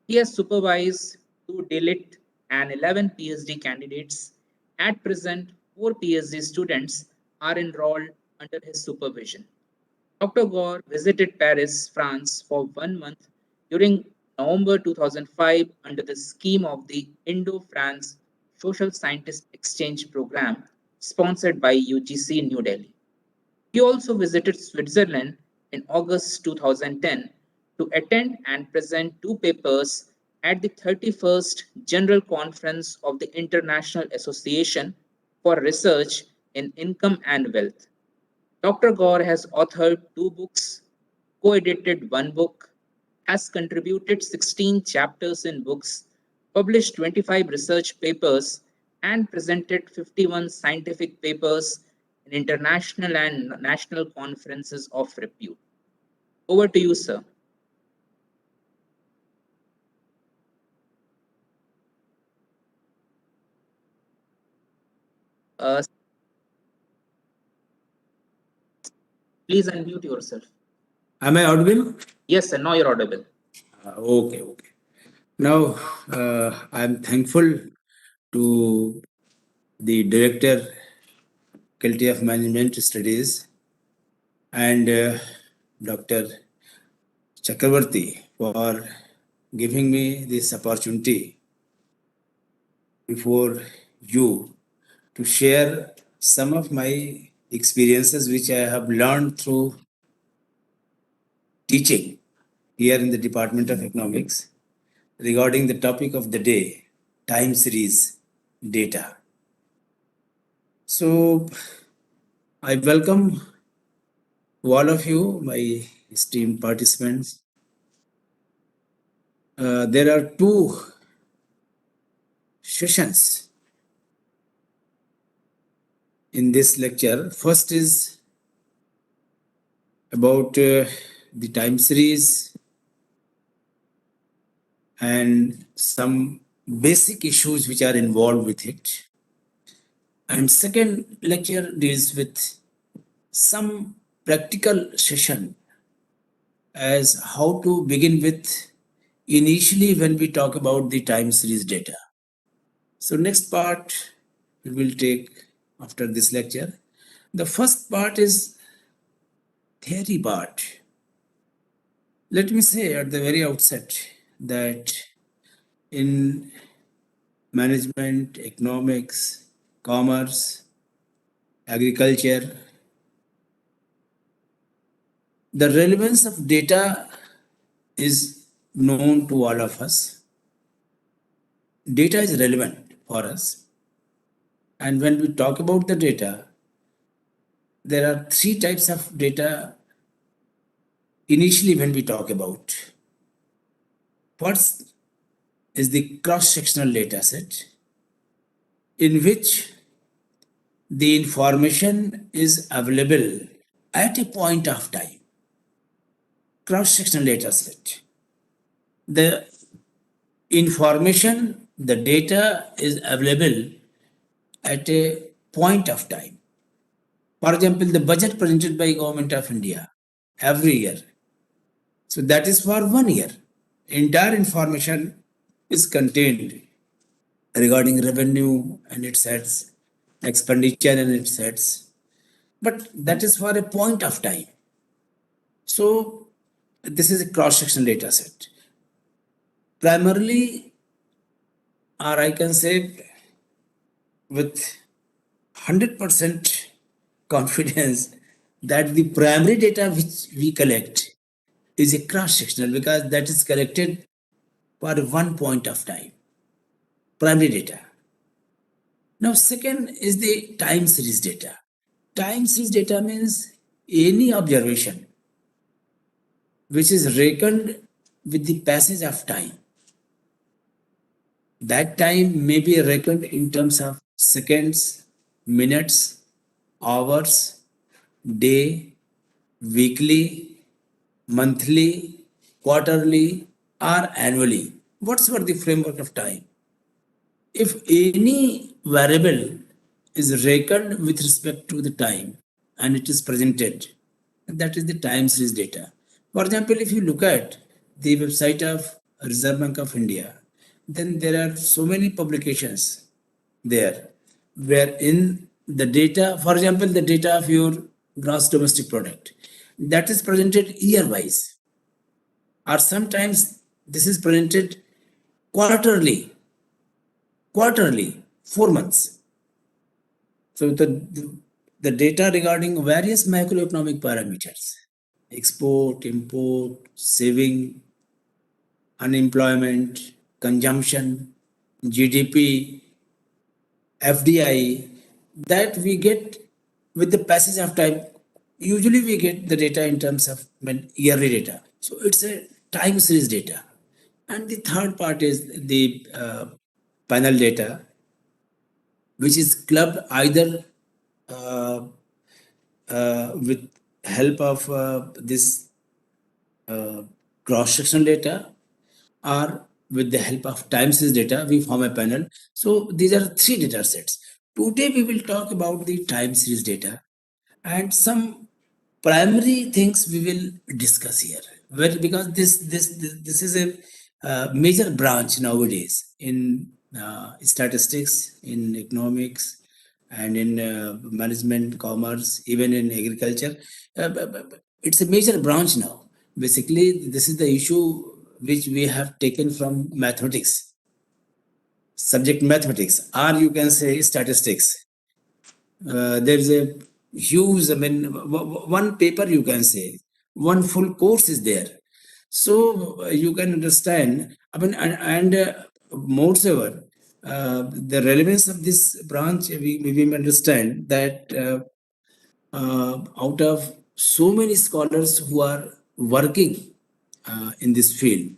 He has supervised 2 DLIT and 11 PhD candidates. At present, 4 PhD students are enrolled under his supervision. Dr. Gore visited Paris, France for 1 month during November 2005 under the scheme of the Indo France Social Scientist Exchange Program sponsored by UGC New Delhi. He also visited Switzerland in August 2010 to attend and present 2 papers at the 31st General Conference of the International Association for Research in Income and Wealth. Dr. Gore has authored 2 books, co edited 1 book, has contributed 16 chapters in books, published 25 research papers, and presented 51 scientific papers in international and national conferences of repute. Over to you, sir. Uh, Please unmute yourself. Am I audible? Yes, sir. Now you're audible. Okay. Now, I'm thankful to the Director, Faculty of Management Studies, and Dr. Chakravarti for giving me this opportunity before you to share some of my experiences which I have learned through teaching here in the Department of Economics regarding the topic of the day, time series data. So, I welcome all of you, my esteemed participants. There are 2 sessions in this lecture. First is about the time series and some basic issues which are involved with it. And second lecture deals with some practical session as how to begin with initially when we talk about the time series data. So next part we will take after this lecture. The first part is theory part. Let me say at the very outset that in management, economics, commerce, agriculture, the relevance of data is known to all of us. Data is relevant for us. And when we talk about the data, there are 3 types of data initially when we talk about. First is the cross-sectional data set in which the information is available at a point of time. Cross-sectional data set. The information, the data is available at a point of time. For example, the budget presented by Government of India every year. So that is for 1 year. Entire information is contained regarding revenue and its heads, expenditure and its heads. But that is for a point of time. So this is a cross-sectional data set. Primarily, or I can say with 100% confidence that the primary data which we collect is a cross-sectional because that is collected for one point of time. Primary data. Now, second is the time series data. Time series data means any observation which is reckoned with the passage of time. That time may be reckoned in terms of seconds, minutes, hours, day, weekly, monthly, quarterly, or annually. What's the framework of time? If any variable is reckoned with respect to the time and it is presented, that is the time series data. For example, if you look at the website of Reserve Bank of India, then there are so many publications there wherein the data, for example, the data of your gross domestic product, that is presented year wise, or sometimes this is presented quarterly, 4 months. So the data regarding various macroeconomic parameters, export, import, saving, unemployment, consumption, GDP, FDI, that we get with the passage of time. Usually we get the data in terms of yearly data. So it's a time series data. And the third part is the panel data, which is clubbed either with help of this cross-sectional data or with the help of time series data, we form a panel. So these are three data sets. Today we will talk about the time series data and some primary things we will discuss here. Well, because this is a major branch nowadays in statistics, in economics, and in management, commerce, even in agriculture. It's a major branch now. Basically, this is the issue which we have taken from mathematics, subject mathematics, or you can say statistics. There is a huge, one paper you can say, one full course is there. So you can understand, and moreover, the relevance of this branch, we understand that out of so many scholars who are working in this field,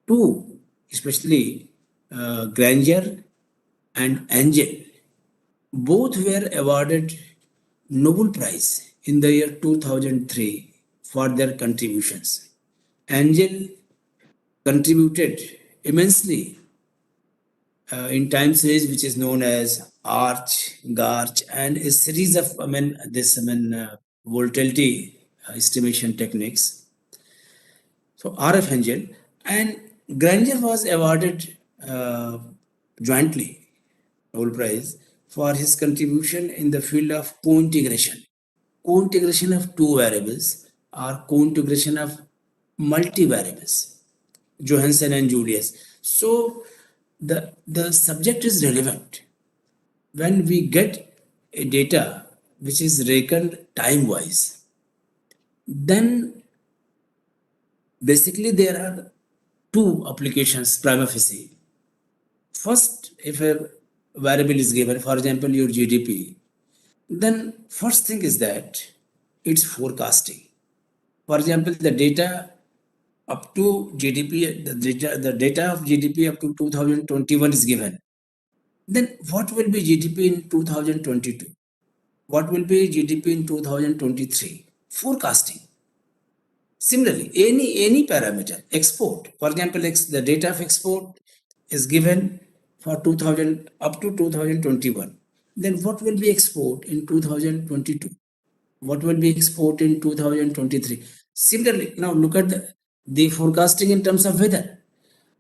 two, especially Granger and Angel, both were awarded Nobel Prize in the year 2003 for their contributions. Angel contributed immensely in time series, which is known as Arch, Garch, and a series of volatility estimation techniques. So RF Angel and Granger was awarded jointly Nobel Prize for his contribution in the field of co-integration. Co-integration of two variables or co-integration of multivariables, Johansson and Julius. So the subject is relevant. When we get a data which is reckoned time-wise, then basically there are two applications prima facie. First, if a variable is given, for example, your GDP, then first thing is that it's forecasting. For example, the data up to GDP, the data of GDP up to 2021 is given. Then what will be GDP in 2022? What will be GDP in 2023? Forecasting. Similarly, any parameter, export, for example, the data of export is given for 2000 up to 2021. Then what will be export in 2022? What will be export in 2023? Similarly, now look at the forecasting in terms of weather.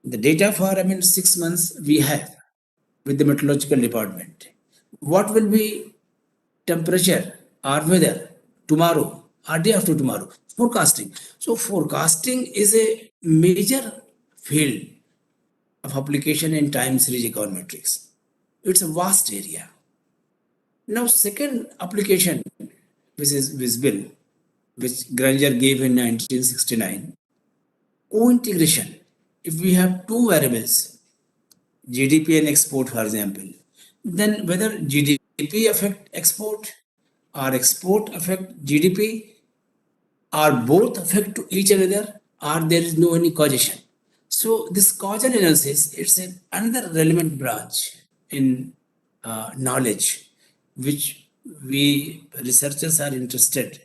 The data for 6 months we have with the meteorological department. What will be temperature or weather tomorrow or day after tomorrow? Forecasting. So forecasting is a major field of application in time series econometrics. It's a vast area. Now, second application, which is visible, which Granger gave in 1969, co-integration. If we have two variables, GDP and export, for example, then whether GDP affect export or export affect GDP or both affect to each other or there is no any causation. So this causal analysis, it's another relevant branch in knowledge which we researchers are interested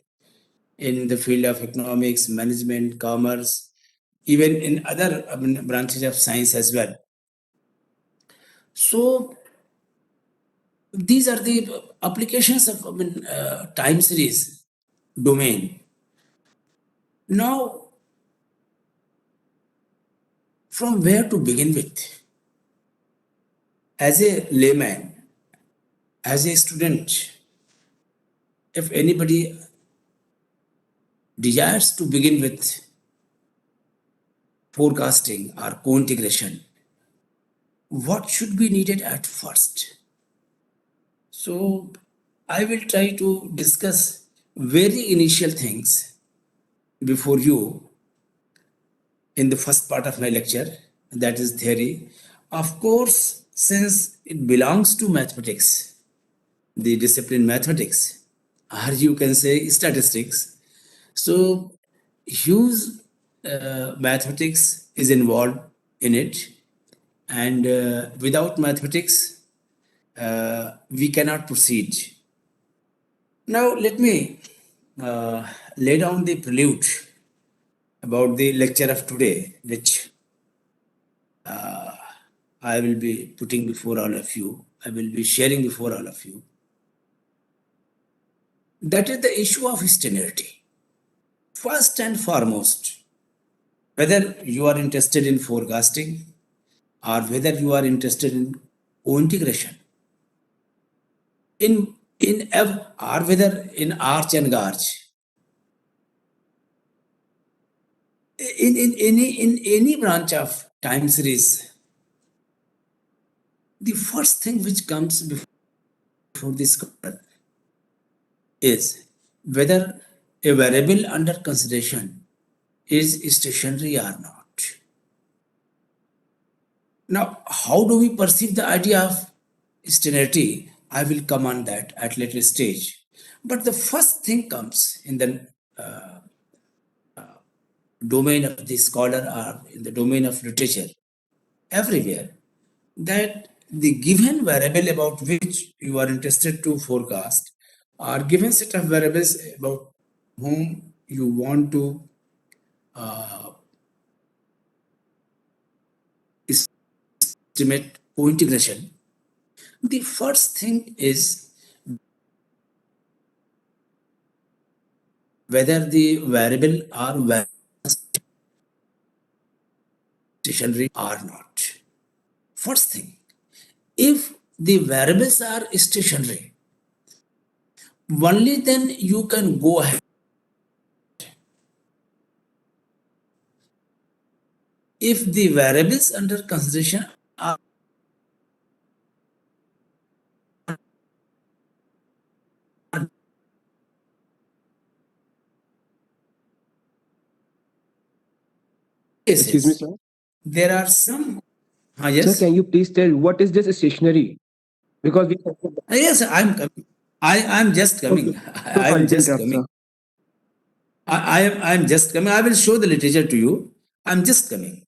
in the field of economics, management, commerce, even in other branches of science as well. So these are the applications of time series domain. Now, from where to begin with? As a layman, as a student, if anybody desires to begin with forecasting or co-integration, what should be needed at first? So I will try to discuss very initial things before you in the first part of my lecture, that is theory. Of course, since it belongs to mathematics, the discipline mathematics, or you can say statistics, so huge mathematics is involved in it, and without mathematics, we cannot proceed. Now, let me lay down the prelude about the lecture of today, which I will be putting before all of you. I will be sharing before all of you. That is the issue of linearity. First and foremost, whether you are interested in forecasting or whether you are interested in co-integration, or whether in arch and gauge, in any branch of time series, the first thing which comes before this is whether a variable under consideration is stationary or not. Now, how do we perceive the idea of linearity? I will come on that at later stage. But the first thing comes in the domain of the scholar or in the domain of literature, everywhere, that the given variable about which you are interested to forecast or given set of variables about whom you want to estimate co-integration, the first thing is whether the variable are stationary or not. First thing, if the variables are stationary, only then you can go ahead. If the variables under consideration are Excuse me, cases, sir. there are some. Sir, Yes. can you please tell what is this stationary? Because we. Yes, I'm coming. I'm just coming. Okay. So I'm sorry to just interrupt, coming. sir. I'm just coming. I will show the literature to you. I'm just coming.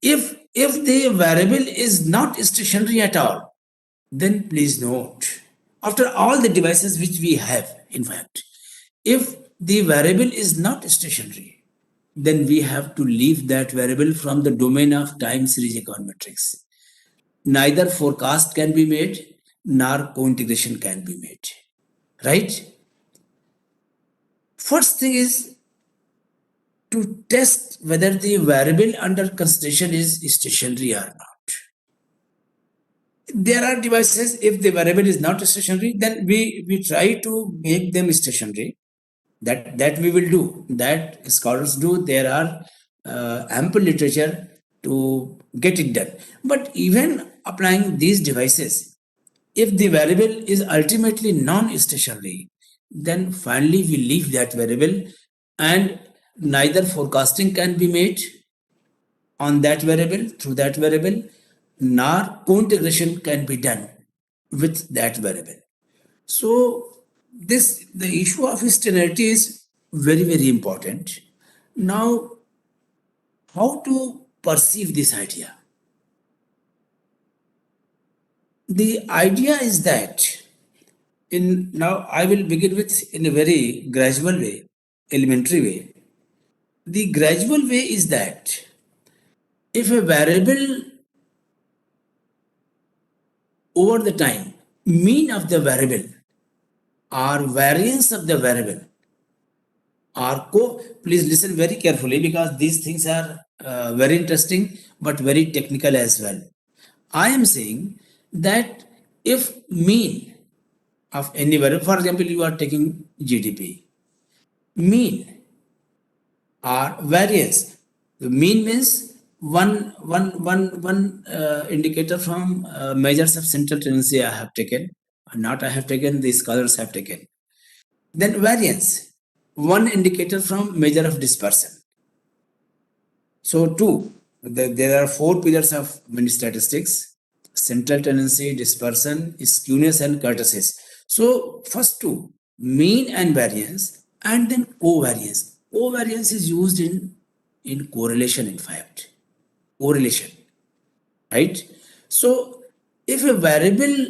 If the variable is not stationary at all, then please note, after all the devices which we have, in fact, if the variable is not stationary, then we have to leave that variable from the domain of time series econometrics. Neither forecast can be made nor co-integration can be made. Right? First thing is to test whether the variable under consideration is stationary or not. There are devices, if the variable is not stationary, then we try to make them stationary. That we will do. That scholars do. There are ample literature to get it done. But even applying these devices, if the variable is ultimately non-stationary, then finally we leave that variable and neither forecasting can be made on that variable through that variable, nor co-integration can be done with that variable. So the issue of linearity is very, very important. Now, how to perceive this idea? The idea is that now I will begin with in a very gradual way, elementary way. The gradual way is that if a variable over the time, mean of the variable or variance of the variable please listen very carefully because these things are very interesting, but very technical as well. I am saying that if mean of any variable, for example, you are taking GDP, mean or variance. The mean means one indicator from measures of central tendency I have taken, not I have taken, the scholars have taken. Then variance, one indicator from measure of dispersion. So two, there are four pillars of many statistics: central tendency, dispersion, skewness, and kurtosis. So first two, mean and variance, and then covariance. Covariance is used in correlation, in fact. Correlation, right? So if a variable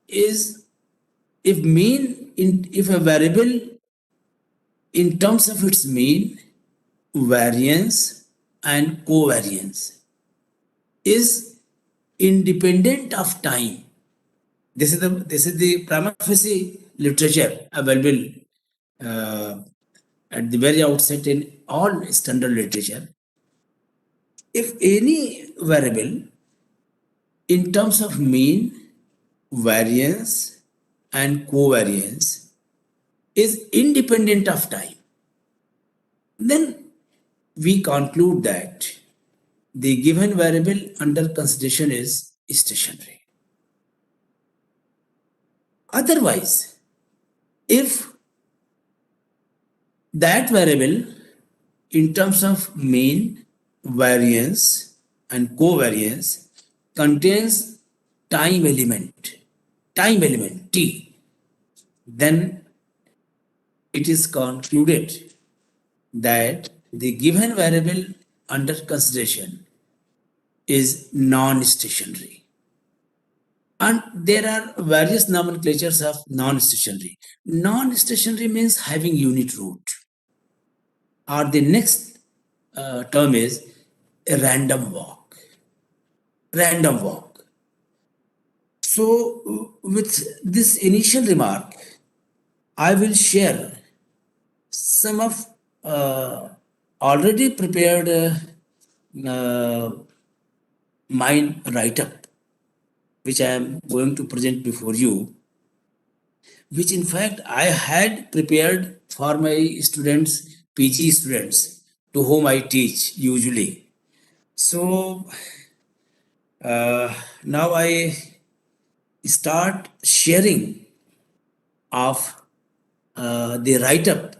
is, if a variable in terms of its mean, variance, and covariance is independent of time. This is the prima facie literature available at the very outset in all standard literature. If any variable in terms of mean, variance, and covariance is independent of time, then we conclude that the given variable under consideration is stationary. Otherwise, if that variable in terms of mean, variance, and covariance contains time element t, then it is concluded that the given variable under consideration is non-stationary. And there are various nomenclatures of non-stationary. Non-stationary means having unit root. Or the next term is a random walk. Random walk. So with this initial remark, I will share some of already prepared mind write-up, which I am going to present before you, which in fact I had prepared for my students, PG students, to whom I teach usually. So now I start sharing of the write-up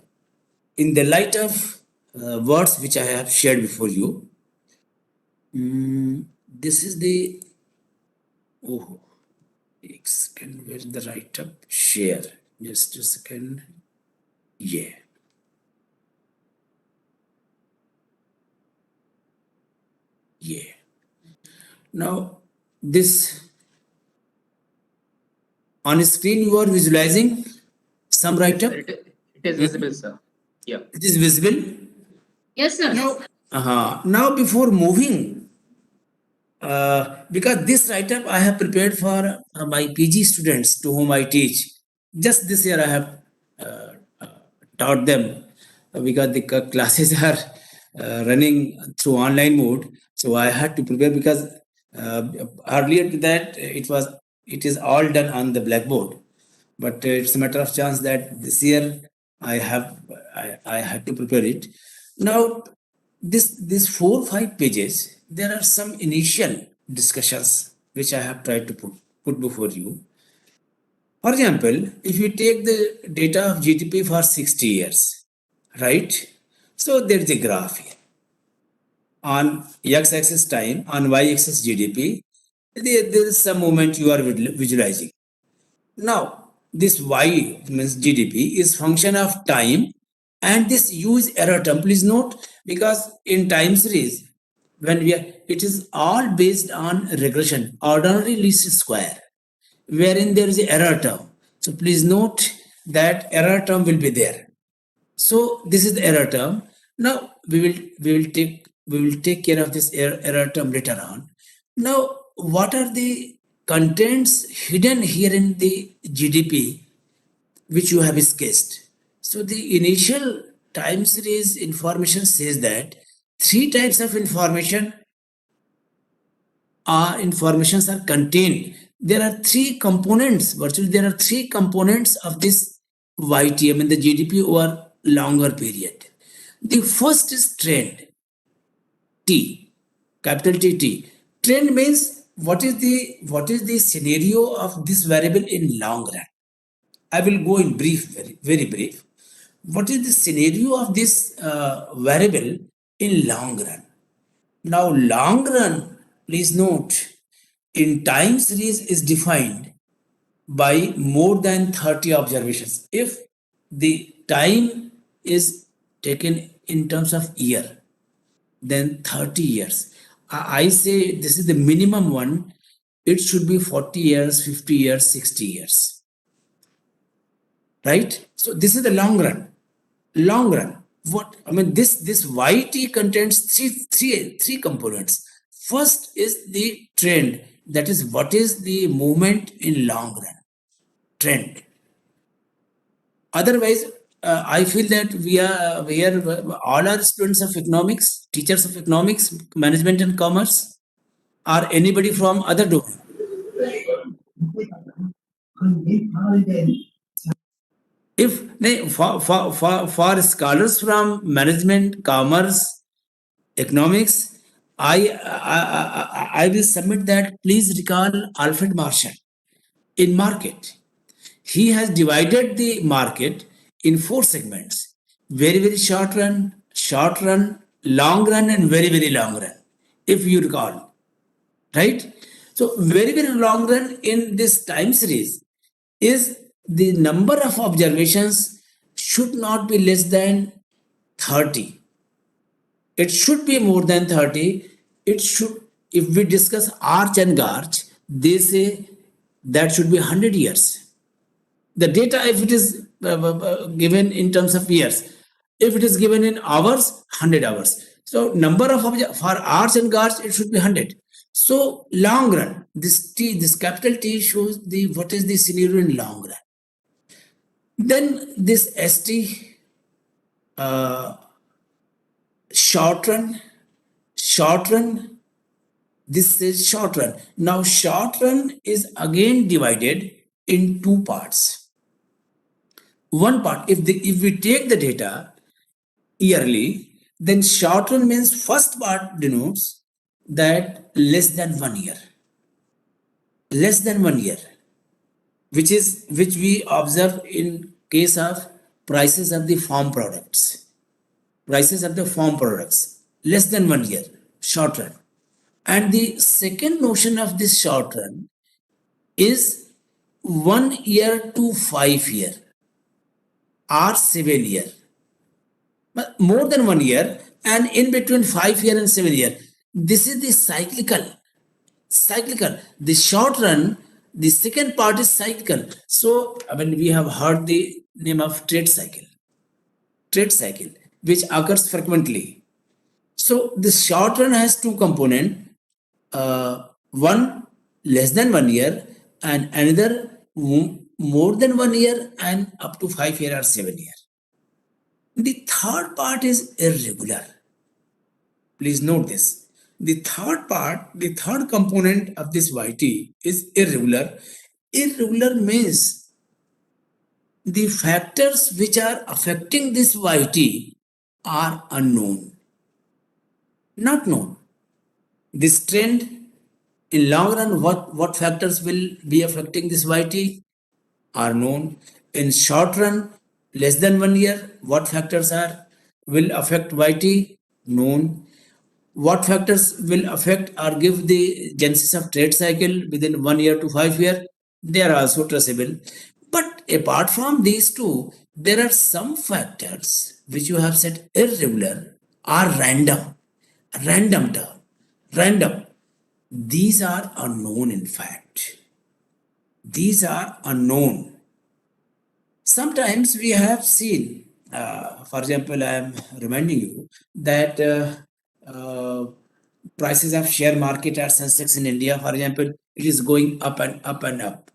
in the light of words which I have shared before you. This is the, oh, एक second, where is the write-up? Share. Just a second. Yeah. Yeah. Now, this on screen you are visualizing some write-up. It is visible, sir. Yeah. It is visible. Yes, sir. Now before moving, because this write-up I have prepared for my PG students to whom I teach. Just this year I have taught them because the classes are running through online mode. So I had to prepare because earlier to that it is all done on the blackboard. But it's a matter of chance that this year I had to prepare it. Now this 4 or 5 pages, there are some initial discussions which I have tried to put before you. For example, if you take the data of GDP for 60 years, right? So there is a graph here. On x-axis time, on y-axis GDP, there is some movement you are visualizing. Now, this y means GDP is function of time, and this use error term. Please note, because in time series, when it is all based on regression, ordinary least square, wherein there is an error term. So please note that error term will be there. So this is the error term. Now we will take care of this error term later on. Now, what are the contents hidden here in the GDP which you have sketched? So the initial time series information says that three types of informations are contained. There are three components. Virtually, there are three components of this YTM in the GDP over longer period. The first is trend. T, capital T. Trend means what is the scenario of this variable in long run. I will go in brief, very brief. What is the scenario of this variable in long run? Now, long run, please note, in time series is defined by more than 30 observations. If the time is taken in terms of year, then 30 years. I say this is the minimum one. It should be 40 years, 50 years, 60 years. Right? So this is the long run. Long run. What I mean, this YT contains three components. First is the trend. That is, what is the movement in long run? Trend. Otherwise, I feel that we are all our students of economics, teachers of economics, management and commerce, or anybody from other domain. If for scholars from management, commerce, economics, I will submit that please recall Alfred Marshall in market. He has divided the market in four segments: very short run, long run, and very long run. If you recall, right? So very long run in this time series is the number of observations should not be less than 30. It should be more than 30. It should, if we discuss Arch and Garch, they say that should be 100 years. The data, if it is given in terms of years, if it is given in hours, 100 hours. So number of for Arch and Garch, it should be 100. So long run, this capital T shows what is the scenario in long run. Then this ST, short run. This is short run. Now short run is again divided in two parts. One part, if we take the data yearly, then short run means first part denotes that less than 1 year. Less than 1 year, which we observe in case of prices of the farm products. Prices of the farm products, less than 1 year, short run. And the second notion of this short run is 1 year to 5 year or 7 year. But more than 1 year and in between 5 year and 7 year. This is the cyclical. The short run, the second part is cyclical. So I mean, we have heard the name of trade cycle, which occurs frequently. So the short run has two components. One less than 1 year and another more than 1 year and up to 5 year or 7 year. The third part is irregular. Please note this. The third component of this YT is irregular. Irregular means the factors which are affecting this YT are unknown, not known. This trend in long run, what factors will be affecting this YT are known. In short run, less than 1 year, what factors will affect YT known. What factors will affect or give the genesis of trade cycle within 1 year to 5 year, they are also traceable. But apart from these two, there are some factors which you have said irregular or random term. These are unknown, in fact. These are unknown. Sometimes we have seen, for example, I am reminding you that prices of share market or Sensex in India, for example, it is going up and up and up.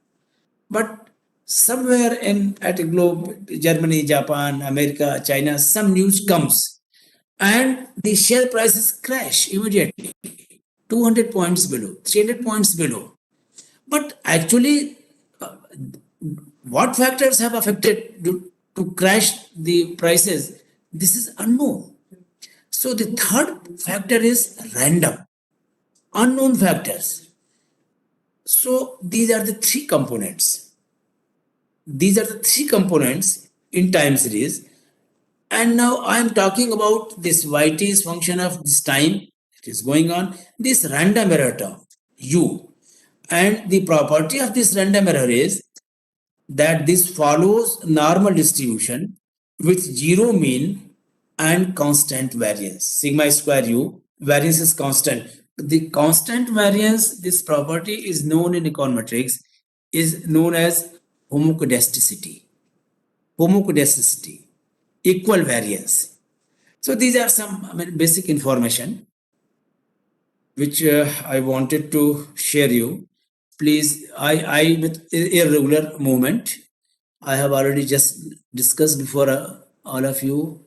But somewhere at a globe, Germany, Japan, America, China, some news comes and the share prices crash immediately, 200 points below, 300 points below. But actually, what factors have affected to crash the prices? This is unknown. So the third factor is random, unknown factors. So these are the three components. These are the three components in time series. And now I am talking about this yt's function of this time. It is going on this random error term u. And the property of this random error is that this follows normal distribution with zero mean and constant variance. Sigma square u, variance is constant. The constant variance, this property is known in econometrics, is known as homoscedasticity. Homoscedasticity, equal variance. So these are some basic information which I wanted to share you. Please, I with irregular movement, I have already just discussed before all of you.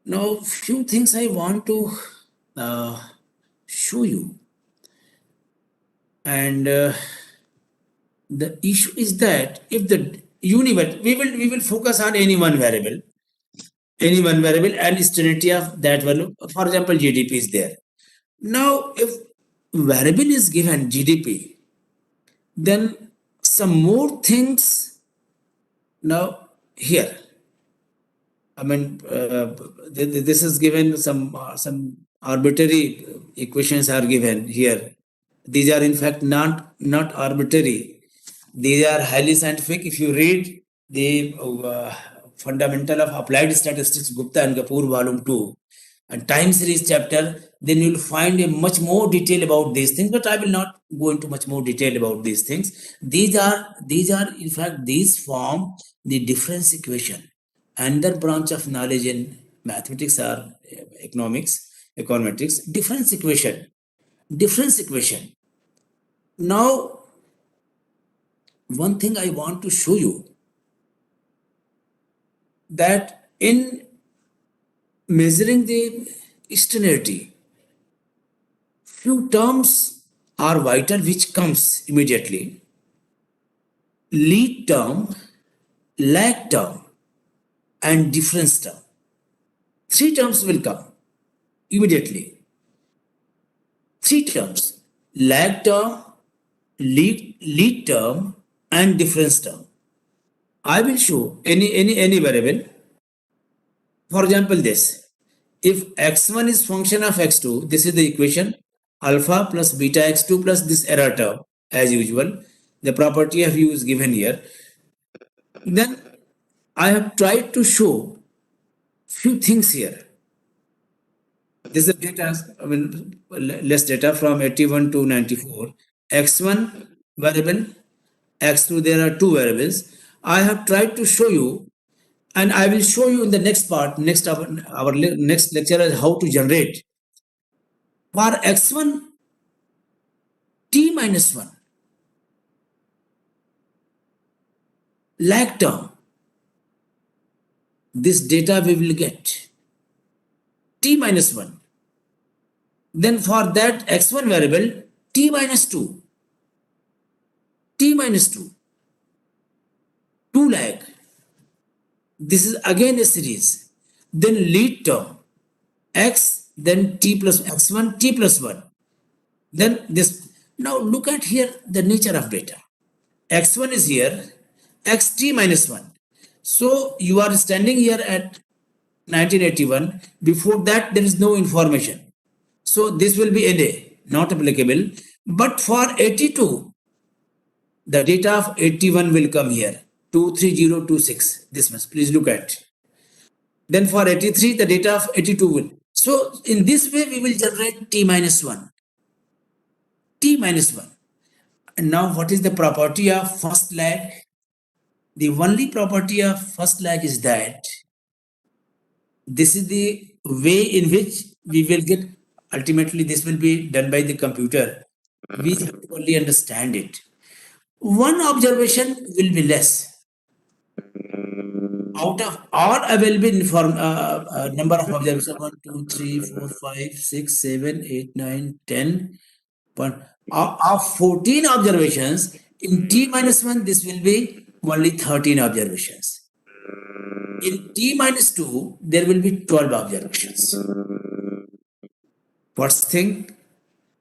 Now, few things I want to show you, and the issue is that if the universe, we will focus on any one variable, and externality of that value. For example, GDP is there. Now, if variable is given GDP, then some more things now here. I mean, this is given some arbitrary equations are given here. These are in fact not arbitrary. These are highly scientific. If you read the Fundamental of Applied Statistics, Gupta and Kapoor, Volume 2, and Time Series chapter, then you'll find a much more detail about these things. But I will not go into much more detail about these things. These are in fact, these form the difference equation. Another branch of knowledge in mathematics or econometrics, difference equation. Difference equation. Now, one thing I want to show you, that in measuring the externality, few terms are vital which comes immediately. Lead term, lag term, and difference term. Three terms will come immediately. Three terms: lag term, lead term, and difference term. I will show any variable. For example, this. If x1 is function of x2, this is the equation alpha plus beta x2 plus this error term as usual. The property of u is given here. Then I have tried to show few things here. This is data, I mean, less data from 81 to 94. X1 variable, X2, there are two variables. I have tried to show you, and I will show you in the next part, our next lecture, is how to generate. For X1, t minus 1, lag term, this data we will get, t minus 1. Then for that x1 variable, t minus 2, 2 lag. This is again a series. Then lead term, x, then t plus x1, t plus 1. Then this. Now look at here the nature of data. X1 is here, xt minus 1. So you are standing here at 1981. Before that, there is no information. So this will be NA, not applicable. But for 82, the data of 81 will come here, 23026. This much, please look at. Then for 83, the data of 82 will. So in this way, we will generate t minus 1. T minus 1. And now what is the property of first lag? The only property of first lag is that this is the way in which we will get, ultimately this will be done by the computer. We have to only understand it. One observation will be less. out of all available number of observations, 1, 2, 3, 4, 5, 6, 7, 8, 9, 10, but of 14 observations, in t minus 1, this will be only 13 observations. In t minus 2, there will be 12 observations. First thing,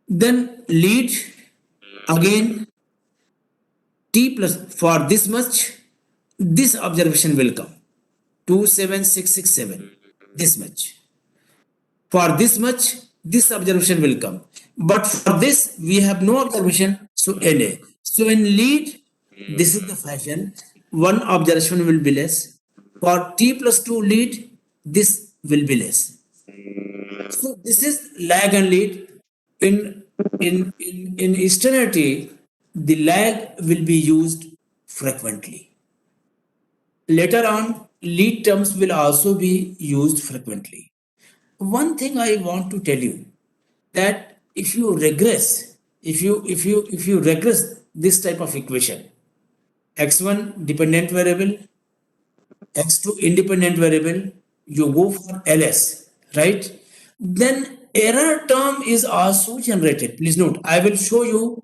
then lead again t plus for this much, this observation will come 27667, this much. For this much, this observation will come. But for this, we have no observation, so NA. So in lead, this is the fashion. One observation will be less. For t plus 2 lead, this will be less. So this is lag and lead. In externality, the lag will be used frequently. Later on, lead terms will also be used frequently. One thing I want to tell you, that if you regress, if you regress this type of equation, x1 dependent variable, x2 independent variable, you go for ls, right? Then error term is also generated. Please note, I will show you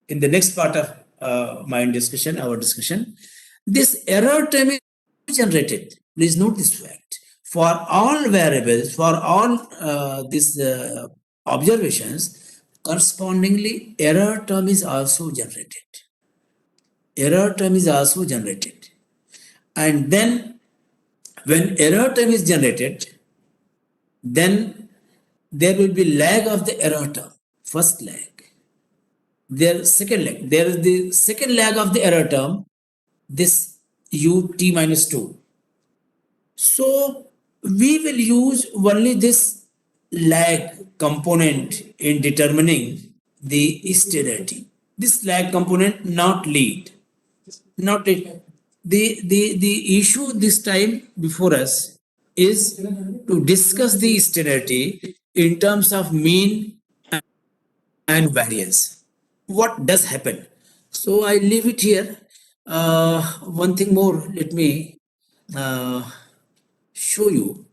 in the next part of our discussion. This error term is generated. Please note this fact. For all variables, for all these observations, correspondingly, error term is also generated. Error term is also generated. And then when error term is generated, then there will be lag of the error term. First lag. There second lag. There is the second lag of the error term, this ut minus 2. So we will use only this lag component in determining the sterility. This lag component, not lead. Not it. The issue this time before us is to discuss the sterility in terms of mean and variance. What does happen? So I leave it here. One thing more, let me show you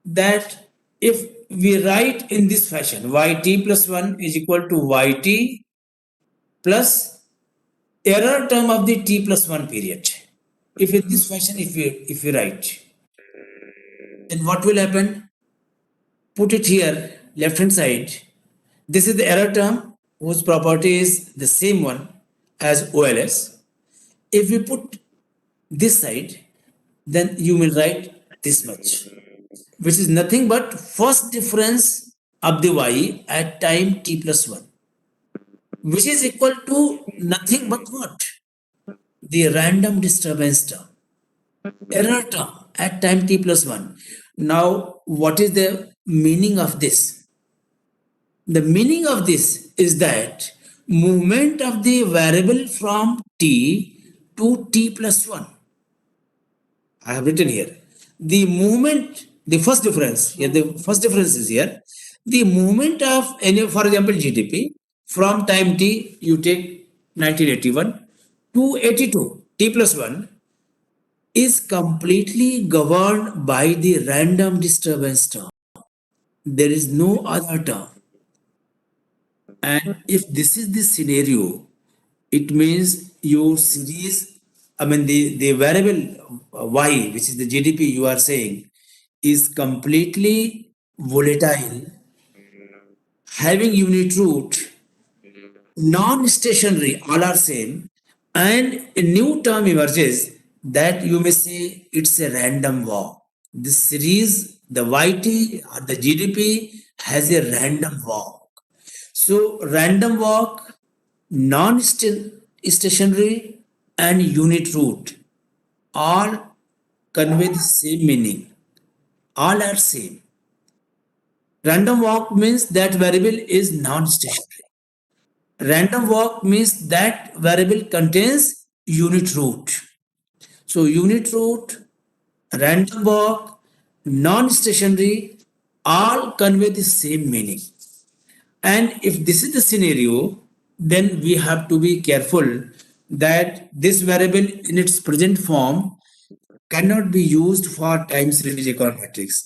that if we write in this fashion, yt plus 1 is equal to yt plus error term of the t plus 1 period. If in this fashion, if we write, then what will happen? Put it here, left hand side. This is the error term whose property is the same one as OLS. If we put this side, then you will write this much, which is nothing but first difference of the y at time t plus 1, which is equal to nothing but what? The random disturbance term, error term at time t plus 1. Now, what is the meaning of this? The meaning of this is that movement of the variable from t to t plus 1. I have written here. The movement, the first difference, here the first difference is here. The movement of any, for example, GDP, from time t, you take 1981 to 82, t plus 1, is completely governed by the random disturbance term. There is no other term. And if this is the scenario, it means your series, I mean the variable y, which is the GDP you are saying, is completely volatile, having unit root, non-stationary, all are same, and a new term emerges that you may say it's a random walk. This series, the YT or the GDP has a random walk. So random walk, non-stationary and unit root all convey the same meaning. All are same. Random walk means that variable is non-stationary. Random walk means that variable contains unit root. So unit root, random walk, non-stationary all convey the same meaning. And if this is the scenario, then we have to be careful that this variable in its present form cannot be used for time series econometrics,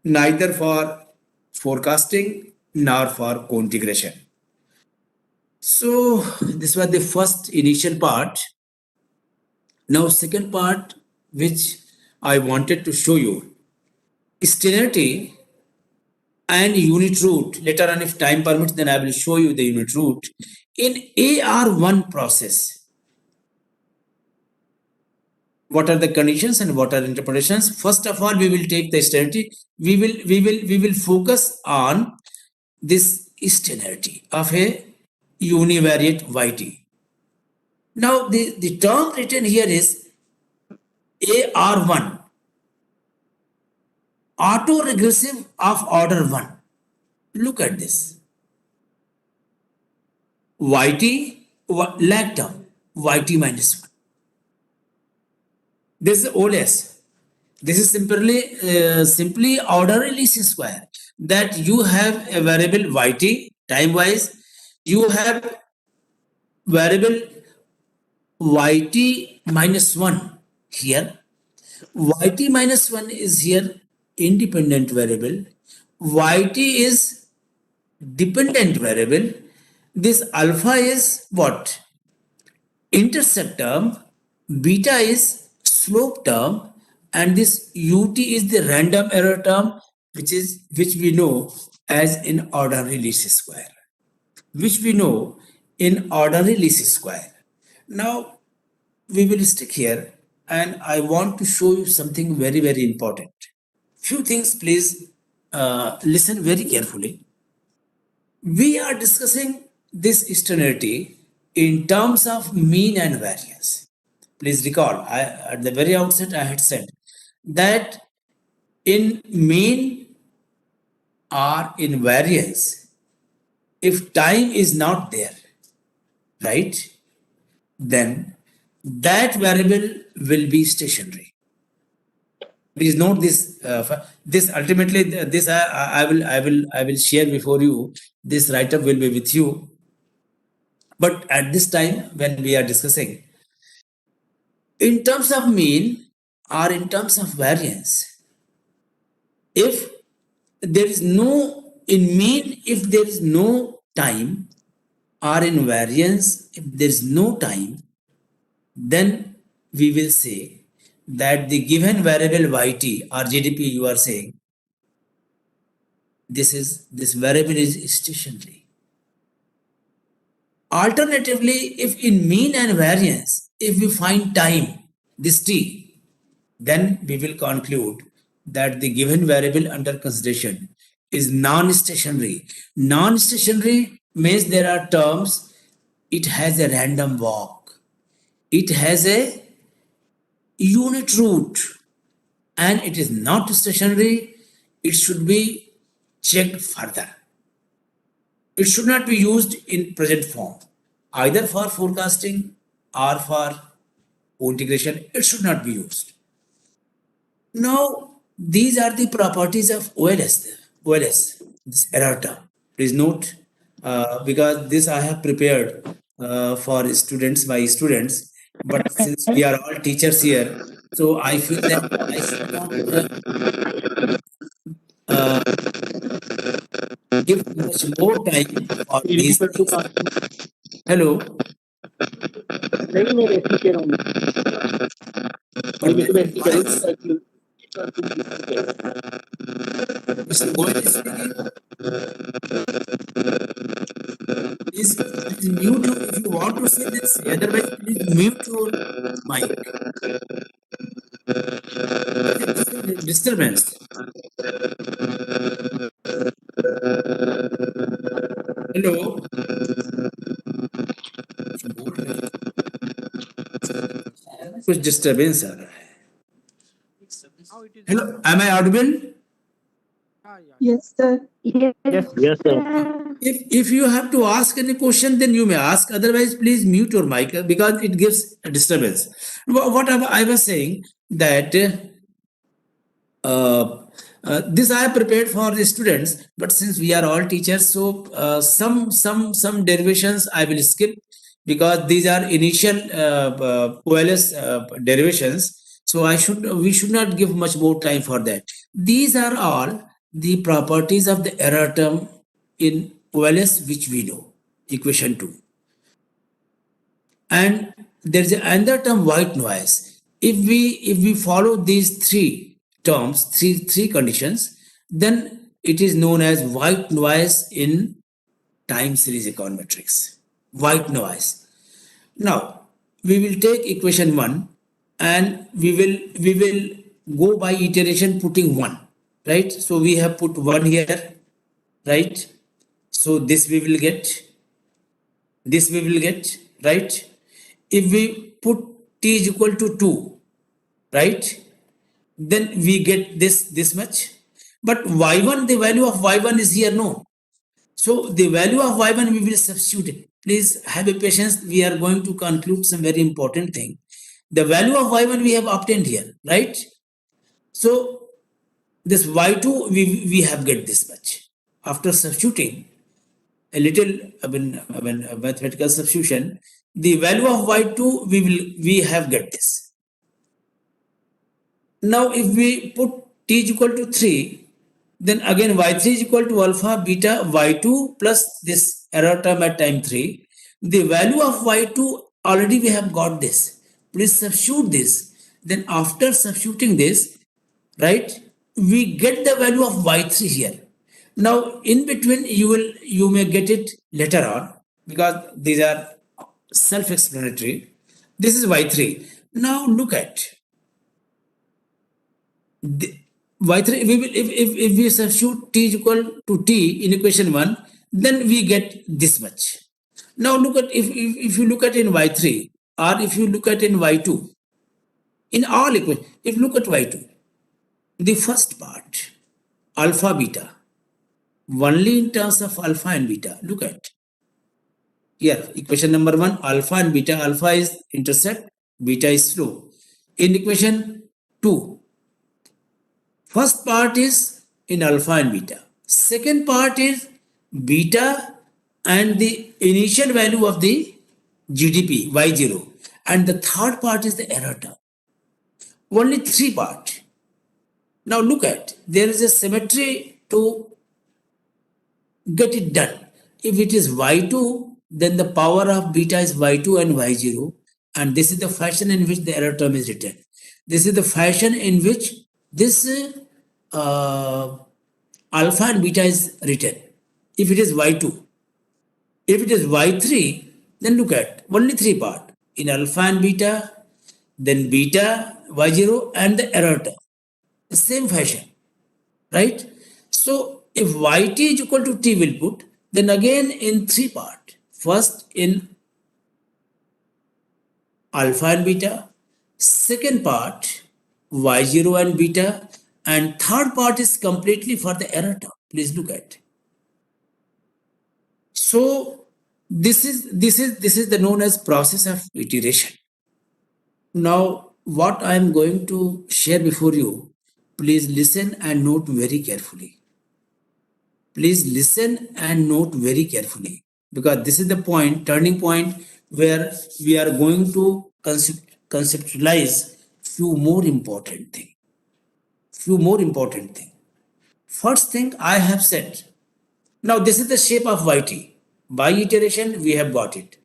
neither for forecasting nor for co-integration. So this was the first initial part. Now second part which I wanted to show you, linearity and unit root. Later on, if time permits, then I will show you the unit root. In AR1 process, what are the conditions and what are interpretations? First of all, we will take the linearity. We will focus on this linearity of a univariate YT. Now the term written here is AR1, autoregressive of order 1. Look at this. YT, lag term, YT minus 1. This is OLS. This is simply order least square, that you have a variable YT time wise, you have variable YT minus 1 here. YT minus 1 is here independent variable. YT is dependent variable. This alpha is what? Intercept term. Beta is slope term. And this UT is the random error term, which we know as in ordinary least square. Which we know in ordinary least square. Now we will stick here, and I want to show you something very, very important. Few things, please listen very carefully. We are discussing this linearity in terms of mean and variance. Please recall, at the very outset, I had said that in mean or in variance, if time is not there, right, then that variable will be stationary. Please note this. This ultimately, this I will share before you. This write-up will be with you. But at this time, when we are discussing in terms of mean or in terms of variance, if there is no in mean, if there is no time, or in variance, if there is no time, then we will say that the given variable YT or GDP, you are saying this variable is stationary. Alternatively, if in mean and variance, if we find time, this t, then we will conclude that the given variable under consideration is non-stationary. Non-stationary means there are terms, it has a random walk, it has a unit root, and it is not stationary. It should be checked further. It should not be used in present form, either for forecasting or for integration. It should not be used. Now, these are the properties of OLS, this error term. Please note, because this I have prepared for students, my students, but since we are all teachers here, so I feel that I should not give much more time for these things. Hello. नहीं मैं recipe कह रहा हूँ But मैं when recipe करूँ Mr. Goyal is speaking, please mute your, if you want to say this, otherwise please mute your mic. Disturbance. Hello. कुछ disturbance आ रहा है. Hello, am I audible? Yes, sir. Yes, sir. If you have to ask any question, then you may ask. Otherwise, please mute your mic because it gives a disturbance. What I was saying that this I have prepared for the students, but since we are all teachers, so some derivations I will skip because these are initial OLS derivations. So we should not give much more time for that. These are all the properties of the error term in OLS which we know, equation 2. And there's another term, white noise. If we follow these three terms, three conditions, then it is known as white noise in time series econometrics. White noise. Now we will take equation 1 and we will go by iteration putting 1, right? So we have put 1 here, right? So this we will get, right? If we put t is equal to 2, right, then we get this much. But y1, the value of y1 is here known. So the value of y1 we will substitute it. Please have a patience. We are going to conclude some very important thing. The value of y1 we have obtained here, right? So this y2 we have get this much. After substituting a little, mathematical substitution, the value of y2 we have get this. Now if we put t is equal to 3, then again y3 is equal to alpha beta y2 plus this error term at time 3. The value of y2 already we have got this. Please substitute this. Then after substituting this, right, we get the value of y3 here. Now in between you may get it later on because these are self-explanatory. This is y3. Now look at the y3. We will if we substitute t is equal to t in equation 1, then we get this much. Now look at if you look at in y3 or if you look at in y2, in all equations, if you look at y2, the first part, alpha beta, only in terms of alpha and beta. Look at here, equation number 1, alpha and beta. Alpha is intercept, beta is slope. In equation 2, first part is in alpha and beta. Second part is beta and the initial value of the GDP, y0. And the third part is the error term. Only 3 parts. Now look at, there is a symmetry to get it done. If it is y2, then the power of beta is y2 and y0. And this is the fashion in which the error term is written. This is the fashion in which this alpha and beta is written. If it is y2. If it is y3, then look at only 3 parts. In alpha and beta, then beta, y0 and the error term. The same fashion, right? So if yt is equal to t will put, then again in 3 parts. First in alpha and beta, second part y0 and beta, and third part is completely for the error term. Please look at. So this is the known as process of iteration. Now what I am going to share before you, please listen and note very carefully. Please listen and note very carefully, because this is the point, turning point, where we are going to conceptualize few more important things. First thing I have said. Now this is the shape of yt. By iteration we have got it,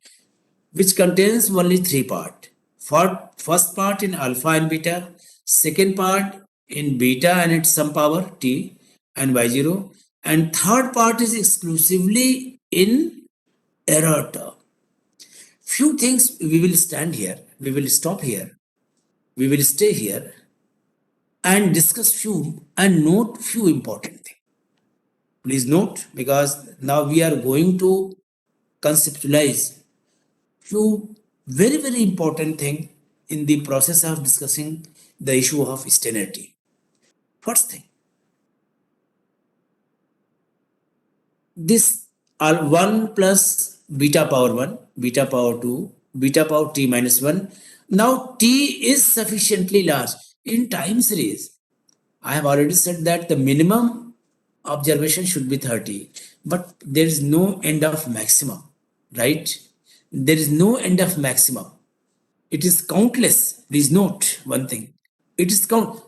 which contains only 3 parts. First part in alpha and beta, second part in beta and its some power t and y0, and third part is exclusively in error term. Few things we will stand here, we will stop here, we will stay here and discuss few and note few important things. Please note, because now we are going to conceptualize few very, very important things in the process of discussing the issue of stationarity. First thing, this 1 plus beta power 1, beta power 2, beta power t minus 1. Now t is sufficiently large. In time series, I have already said that the minimum observation should be 30, but there is no end of maximum, right? There is no end of maximum. It is countless. Please note one thing. it is count.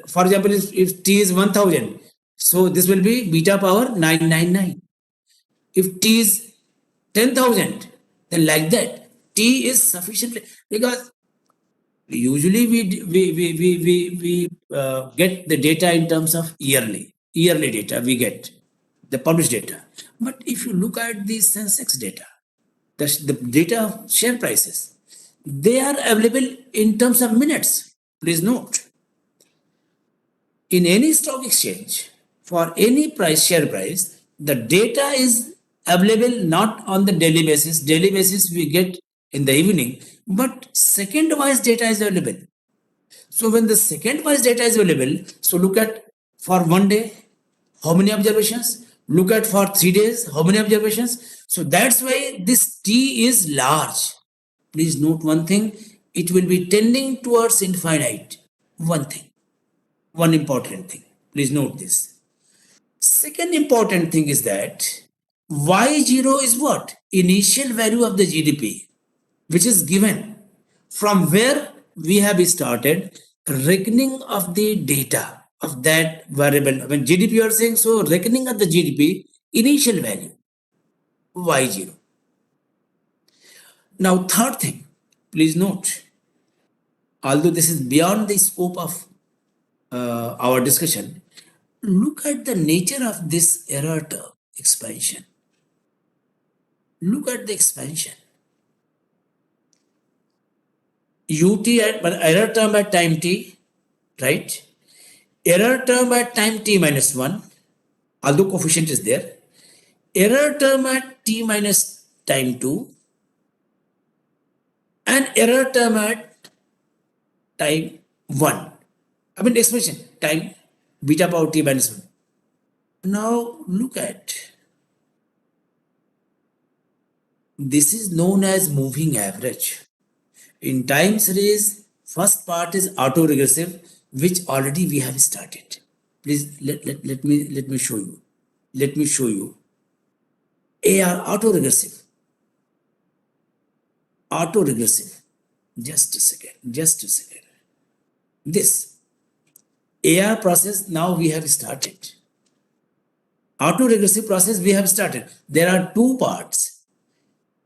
For example, if t is 1000, so this will be beta power 999. If t is 10,000, then like that, t is sufficiently, because usually we get the data in terms of yearly data we get, the published data. But if you look at the Sensex data, the data of share prices, they are available in terms of minutes. Please note, in any stock exchange, for any share price, the data is available not on the daily basis. Daily basis we get in the evening, but second wise data is available. So when the second wise data is available, so look at for 1 day, how many observations? Look at for 3 days, how many observations? So that's why this T is large. Please note one thing, it will be tending towards infinite. One thing, one important thing. Please note this. Second important thing is that Y0 is what? Initial value of the GDP, which is given from where we have started reckoning of the data of that variable. When GDP you are saying, so reckoning of the GDP initial value Y0. Now third thing, please note, although this is beyond the scope of our discussion, look at the nature of this error term expansion. Look at the expansion. UT at error term at time t, right? Error term at time t minus 1, although coefficient is there. Error term at t minus time 2, and error term at time 1. I mean expression, time beta power t minus 1. Now look at, this is known as moving average. In time series, first part is autoregressive, which already we have started. Please let me show you. Let me show you. AR autoregressive. Autoregressive. Just a second. This AR process now we have started. Autoregressive process we have started. There are two parts.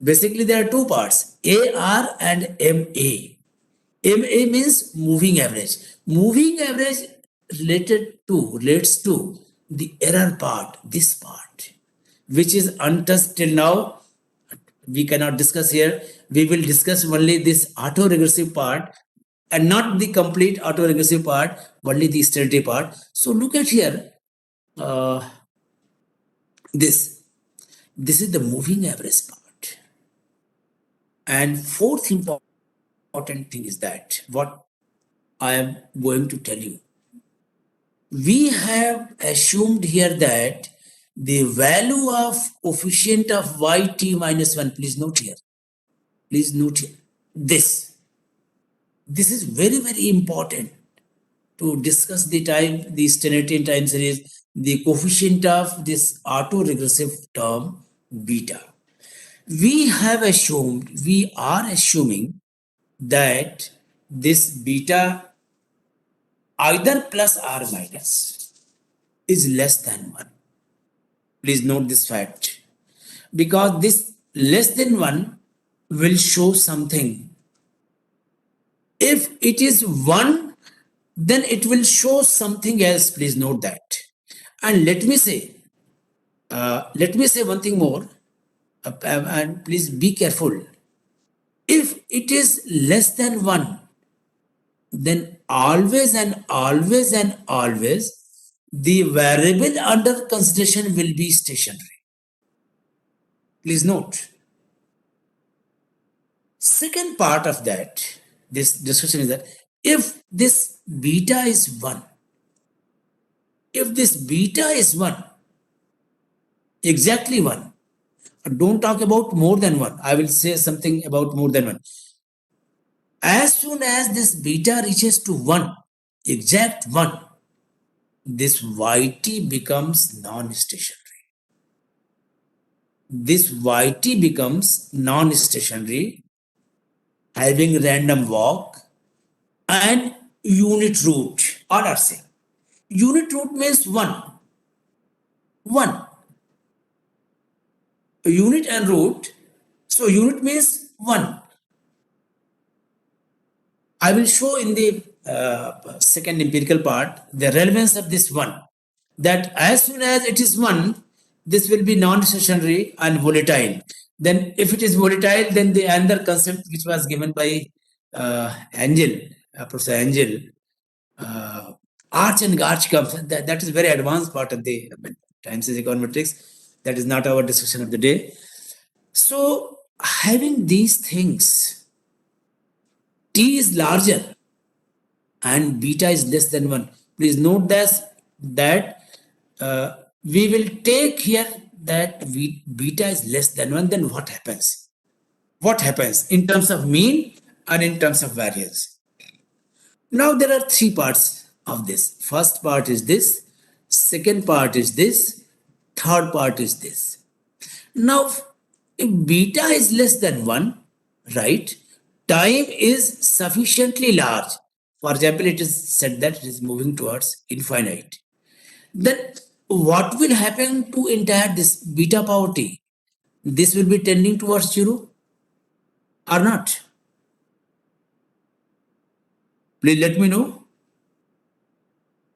Basically, there are two parts, AR and MA. MA means moving average. Moving average relates to the error part, this part, which is untouched till now. We cannot discuss here. We will discuss only this autoregressive part and not the complete autoregressive part, only the sterility part. So look at here. This is the moving average part. And fourth important thing is that what I am going to tell you. We have assumed here that the value of coefficient of yt minus 1, please note here. Please note here. This is very, very important to discuss the sterility in time series, the coefficient of this autoregressive term beta. We are assuming that this beta either plus or minus is less than 1. Please note this fact, because this less than 1 will show something. If it is 1, then it will show something else. Please note that. And let me say one thing more. And please be careful. If it is less than 1, then always the variable under consideration will be stationary. Please note. Second part of that, this discussion is that if this beta is 1, exactly 1, don't talk about more than 1. I will say something about more than 1. As soon as this beta reaches to 1, exact 1, this yt becomes non-stationary. This yt becomes non-stationary, having random walk, and unit root. All are same. Unit root means 1. 1. Unit and root. So unit means 1. I will show in the second empirical part the relevance of this 1. That as soon as it is 1, this will be non-stationary and volatile. Then if it is volatile, then the another concept which was given by Professor Angel, arch and arch comes. That is very advanced part of the time series econometrics. That is not our discussion of the day. So having these things, T is larger and beta is less than 1. Please note that we will take here that beta is less than 1. Then what happens? What happens in terms of mean and in terms of variance? Now there are 3 parts of this. First part is this, second part is this, third part is this. Now if beta is less than 1, right, time is sufficiently large. For example, it is said that it is moving towards infinite. Then what will happen to entire this beta power t? This will be tending towards 0 or not? Please let me know.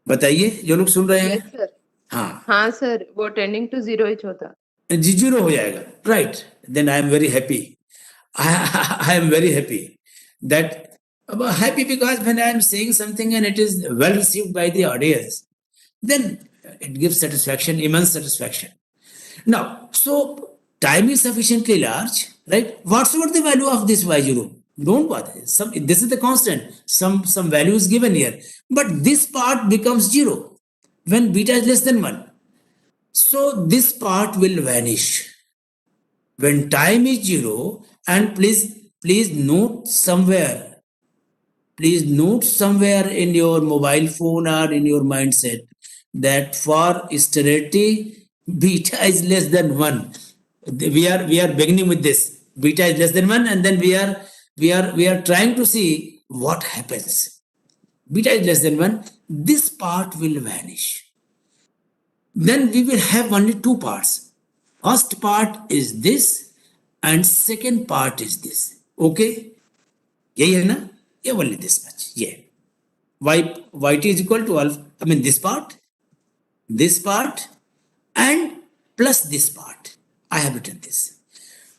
बताइए जो लोग सुन रहे हैं. Yes, sir. हाँ sir वो tending to zero ही होता. Zero हो जाएगा. Right. Then I am very happy. I am very happy that happy because when I am saying something and it is well received by the audience, then it gives satisfaction, immense satisfaction. Now, so time is sufficiently large, right? Whatsoever the value of this y0, don't bother. This is the constant. Some value is given here, but this part becomes 0 when beta is less than 1. So this part will vanish when time is 0. And please note somewhere. Please note somewhere in your mobile phone or in your mindset that for sterility, beta is less than 1. We are beginning with this. Beta is less than 1, and then we are trying to see what happens. Beta is less than 1. This part will vanish. Then we will have only 2 parts. First part is this, and second part is this. Okay? यही है ना? Yeah, only this much. Yeah. Yt is equal to alpha. I mean this part, and plus this part. I have written this.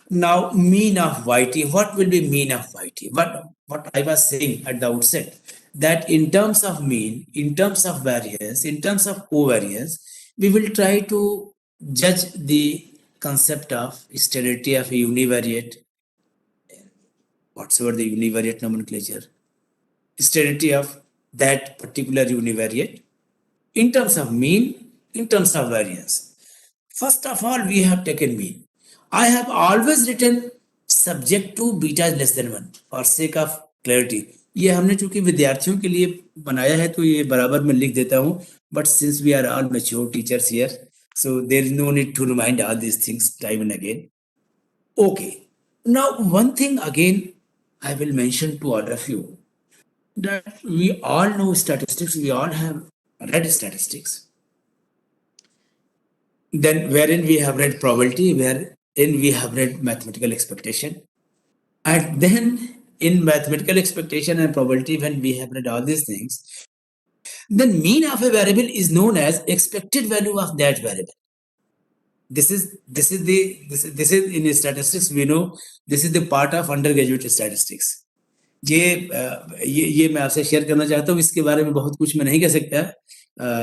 Now mean of Yt. What will be mean of Yt? What I was saying at the outset, that in terms of mean, in terms of variance, in terms of covariance, we will try to judge the concept of sterility of a univariate, whatsoever the univariate nomenclature, sterility of that particular univariate in terms of mean, in terms of variance. First of all, we have taken mean. I have always written subject to beta is less than 1 for sake of clarity. ये हमने चूंकि विद्यार्थियों के लिए बनाया है तो ये बराबर मैं लिख देता हूँ, but since we are all mature teachers here, so there is no need to remind all these things time and again. Okay. Now, one thing again I will mention to all of you, that we all know statistics, we all have read statistics. Then wherein we have read probability, wherein we have read mathematical expectation. And then in mathematical expectation and probability, when we have read all these things, then mean of a variable is known as expected value of that variable. This is in statistics, we know this is the part of undergraduate statistics. ये मैं आपसे share करना चाहता हूँ. इसके बारे में बहुत कुछ मैं नहीं कह सकता,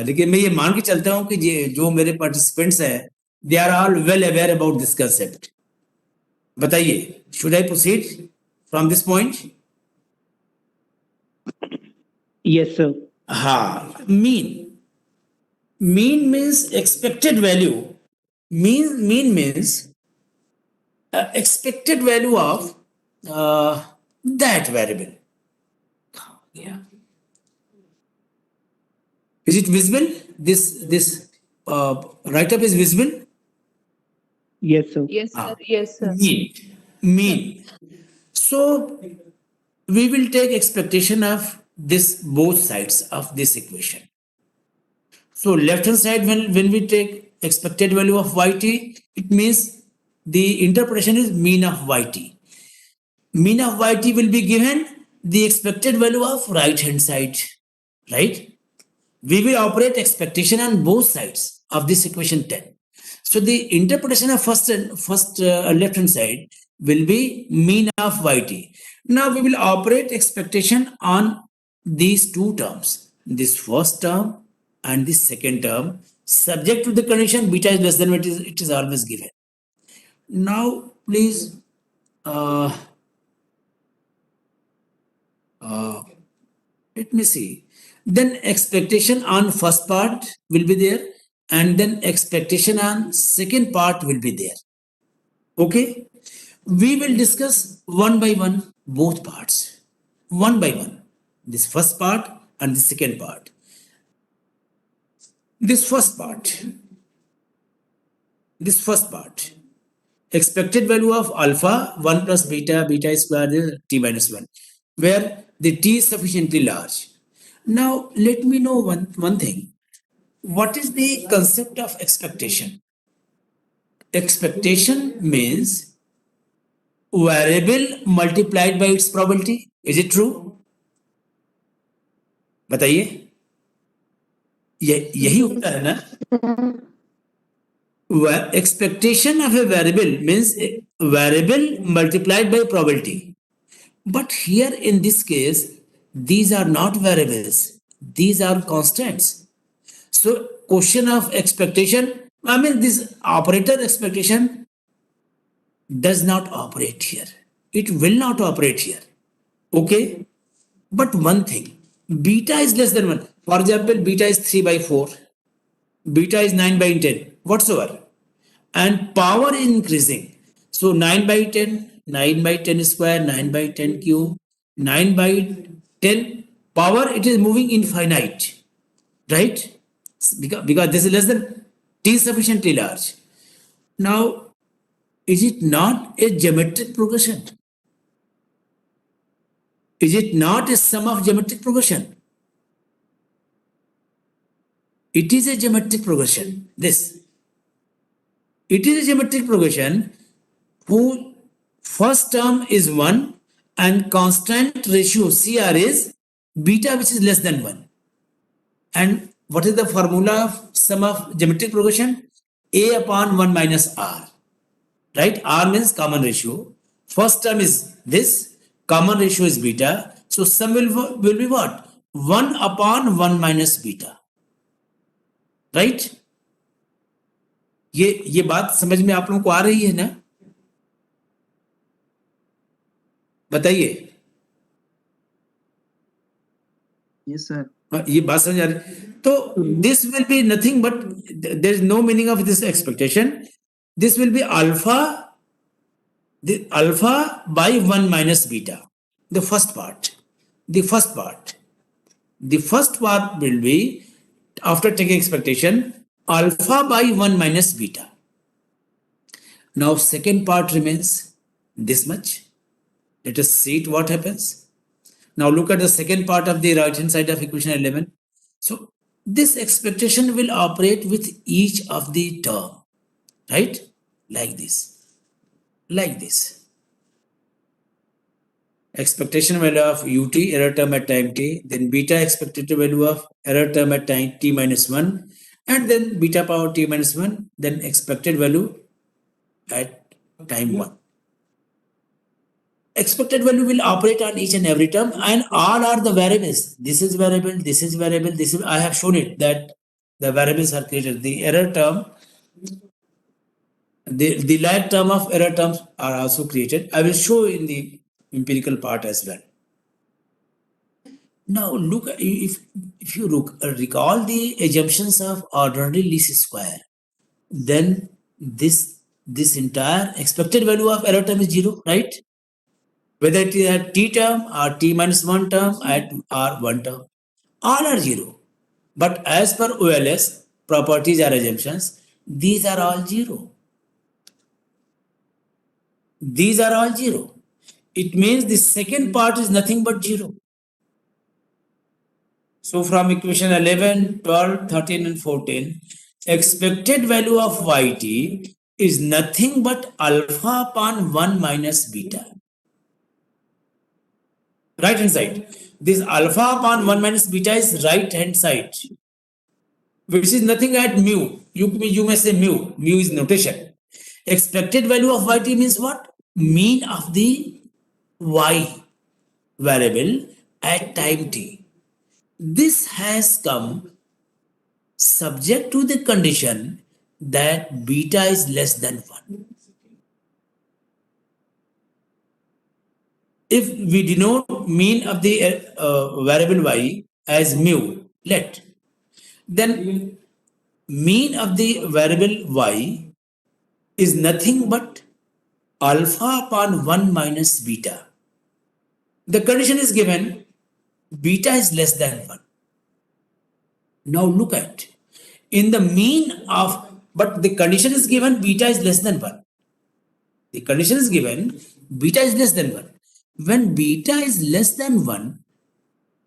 लेकिन मैं ये मान के चलता हूँ कि जो मेरे पार्टिसिपेंट्स हैं, they are all well aware about this concept. बताइए, should I proceed from this point? Yes, sir. हाँ, mean means expected value. Mean means expected value of that variable. Yeah. Is it visible? This write-up is visible? Yes, sir. Yes, sir. Yes, sir. Mean. So we will take expectation of this both sides of this equation. So left hand side, when we take expected value of yt, it means the interpretation is mean of yt. Mean of yt will be given the expected value of right hand side, right? We will operate expectation on both sides of this equation 10. So the interpretation of first left hand side will be mean of yt. Now we will operate expectation on these two terms, this first term and this second term, subject to the condition beta is less than what it is always given. Now please let me see. Then expectation on first part will be there, and then expectation on second part will be there. Okay, we will discuss one by one both parts, one by one, this first part and the second part. This first part, expected value of alpha 1 plus beta, beta square is t minus 1, where the t is sufficiently large. Now let me know one thing. What is the concept of expectation? Expectation means variable multiplied by its probability. Is it true? बताइए, यही होता है ना? Expectation of a variable means a variable multiplied by probability. But here in this case, these are not variables, these are constants. So question of expectation, I mean this operator expectation does not operate here. It will not operate here. Okay? But one thing, beta is less than 1. For example, beta is 3 by 4. Beta is 9 by 10, whatsoever. And power is increasing. So 9 by 10, 9 by 10 square, 9 by 10 cube, 9 by 10 power, it is moving infinite, right? Because this is less than t is sufficiently large. Now, is it not a geometric progression? Is it not a sum of geometric progression? It is a geometric progression. This. It is a geometric progression whose first term is 1 and constant ratio CR is beta, which is less than 1. And what is the formula of sum of geometric progression? A upon 1 minus R. Right? R means common ratio. First term is this. Common ratio is beta. So sum will be what? 1 upon 1 minus beta. Right? ये बात समझ में आप लोगों को आ रही है ना? बताइए. Yes, sir. ये बात समझ आ रही है? तो this will be nothing but there is no meaning of this expectation. This will be alpha by 1 minus beta. The first part will be, after taking expectation, alpha by 1 minus beta. Now second part remains this much. Let us see it, what happens. Now look at the second part of the right hand side of equation 11. So this expectation will operate with each of the term, right? Like this. Expectation value of ut, error term at time t, then beta expected value of error term at time t minus 1, and then beta power t minus 1, then expected value at time 1. Expected value will operate on each and every term, and all are the variables. This is variable, this is variable, this is, I have shown it that the variables are created. The error term, the lag term of error terms are also created. I will show in the empirical part as well. Now look, if you recall the assumptions of ordinary least square, then this entire expected value of error term is 0, right? Whether it is at t term or t minus 1 term or 1 term, all are 0. But as per OLS properties or assumptions, these are all 0. It means the second part is nothing but 0. So from equation 11, 12, 13 and 14, expected value of yt is nothing but alpha upon 1 minus beta. Right hand side. This alpha upon 1 minus beta is right hand side, which is nothing at mu. You may say mu. Mu is notation. Expected value of yt means what? Mean of the y variable at time t. This has come subject to the condition that beta is less than 1. If we denote mean of the variable y as mu, then mean of the variable y is nothing but alpha upon 1 minus beta. The condition is given beta is less than 1. Now look at in the mean of, but the condition is given beta is less than 1. The condition is given beta is less than 1. When beta is less than 1,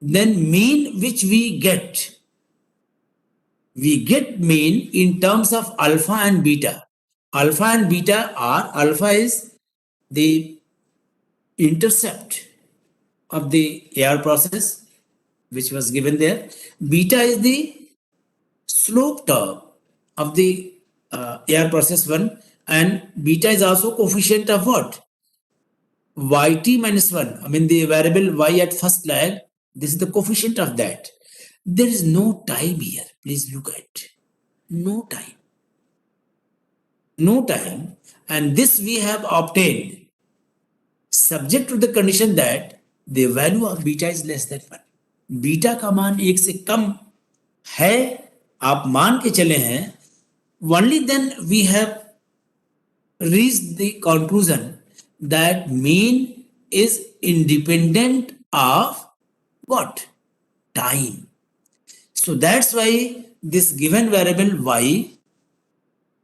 then mean which we get mean in terms of alpha and beta. Alpha and beta are, alpha is the intercept of the AR process which was given there. Beta is the slope term of the AR process 1, and beta is also coefficient of what? Yt minus 1. I mean the variable y at first lag, this is the coefficient of that. There is no time here. Please look at. No time. No time. And this we have obtained subject to the condition that the value of beta is less than 1. Beta का मान 1 से कम है, आप मान के चले हैं, only then we have reached the conclusion that mean is independent of what? Time. So that's why this given variable y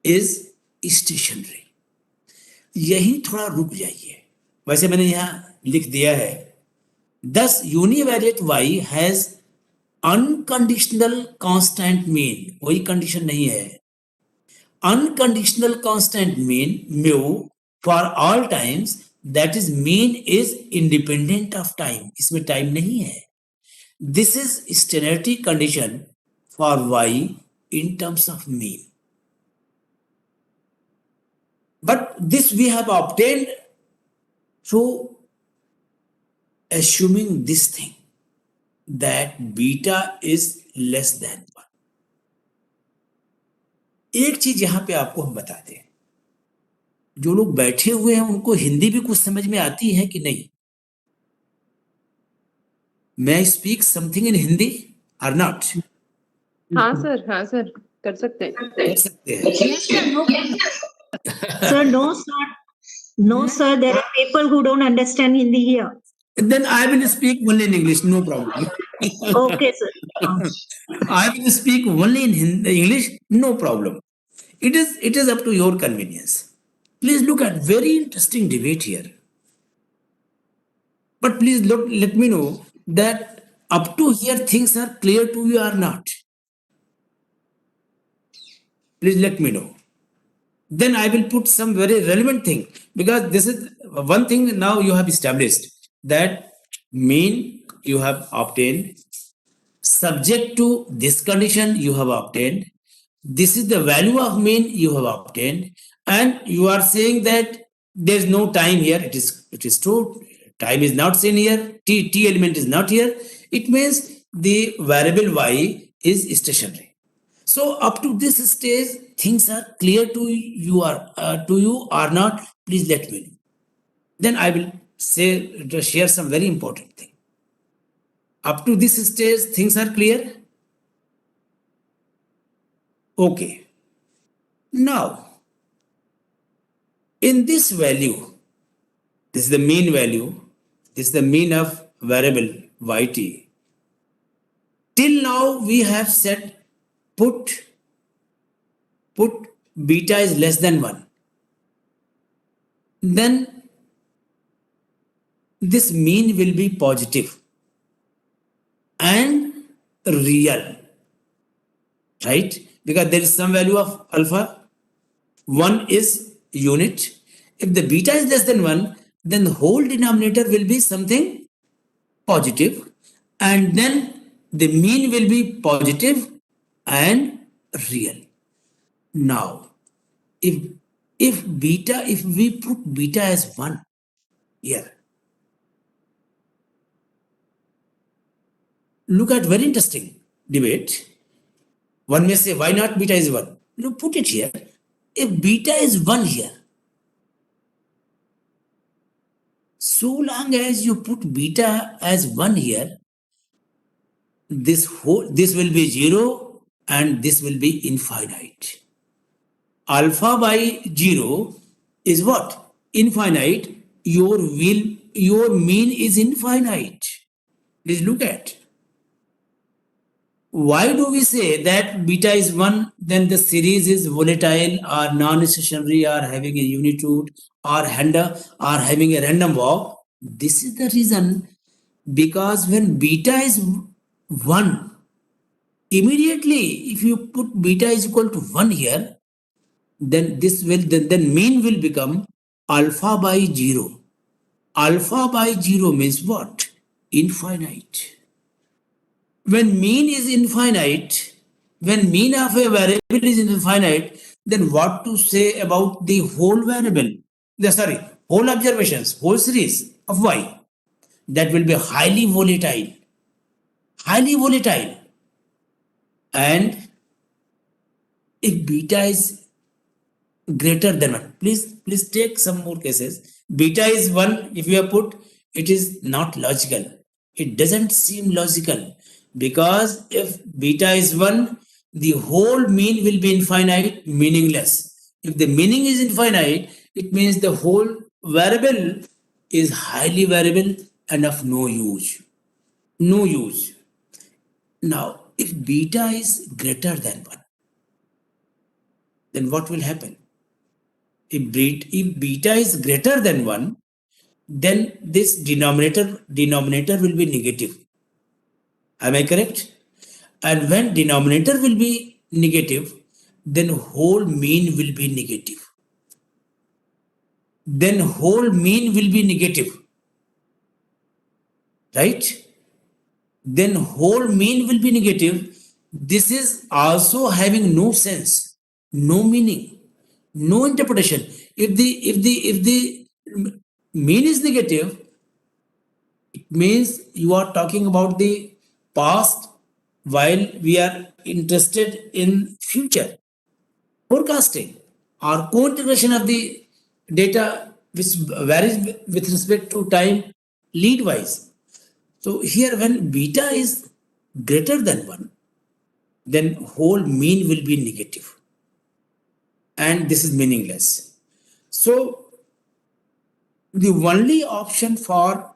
is stationary. यही थोड़ा रुक जाइए. वैसे मैंने यहां लिख दिया है. Thus univariate y has unconditional constant mean. कोई कंडीशन नहीं है. Unconditional constant mean mu for all times, that is mean is independent of time. इसमें time नहीं है. This is standardity condition for y in terms of mean. But this we have obtained through assuming this thing that beta is less than 1. एक चीज यहां पे आपको हम बताते हैं, जो लोग बैठे हुए हैं उनको हिंदी भी कुछ समझ में आती है कि नहीं? May I speak something in Hindi or not? हाँ सर कर सकते हैं. कर सकते हैं. Yes, sir. No. Sir, no, sir. No, sir. There are people who don't understand Hindi here. Then I will speak only in English, no problem. Okay, sir. I will speak only in English, no problem. It is up to your convenience. Please look at very interesting debate here. But please let me know that up to here things are clear to you or not. Please let me know. Then I will put some very relevant thing, because this is one thing now you have established, that mean you have obtained, subject to this condition you have obtained, this is the value of mean you have obtained, and you are saying that there is no time here. It is true. Time is not seen here. T element is not here. It means the variable y is stationary. So up to this stage, things are clear to you or not. Please let me know. Then I will share some very important thing. Up to this stage, things are clear. Okay. Now, in this value, this is the mean value. This is the mean of variable yt. Till now, we have said put beta is less than 1. Then this mean will be positive. And real, right? Because there is some value of alpha. 1 is unit. If the beta is less than 1, then the whole denominator will be something positive, and then the mean will be positive and real. Now, if we put beta as 1 here, look at very interesting debate. One may say, why not beta is 1? No, put it here. If beta is 1 here, so long as you put beta as 1 here, this will be 0 and this will be infinite. Alpha by 0 is what? Infinite. Your mean is infinite. Please look at. Why do we say that beta is 1, then the series is volatile or non-stationary or having a unit root or having a random walk? This is the reason, because when beta is 1, immediately if you put beta is equal to 1 here, then then mean will become alpha by 0. Alpha by 0 means what? Infinite. When mean is infinite, when mean of a variable is infinite, then what to say about the whole variable? Whole observations, whole series of y? That will be highly volatile. Highly volatile. And if beta is greater than 1, please take some more cases. Beta is 1, if you have put, it is not logical. It doesn't seem logical, because if beta is 1, the whole mean will be infinite, meaningless. If the meaning is infinite, it means the whole variable is highly variable and of no use. No use. Now, if beta is greater than 1, then what will happen? If beta is greater than 1, then this denominator will be negative. Am I correct? And when denominator will be negative, then whole mean will be negative. Then whole mean will be negative. Right? Then whole mean will be negative. This is also having no sense, no meaning, no interpretation. If the mean is negative, it means you are talking about the past while we are interested in future. Forecasting or co-integration of the data which varies with respect to time lead wise. So here when beta is greater than 1, then whole mean will be negative. And this is meaningless. So the only option for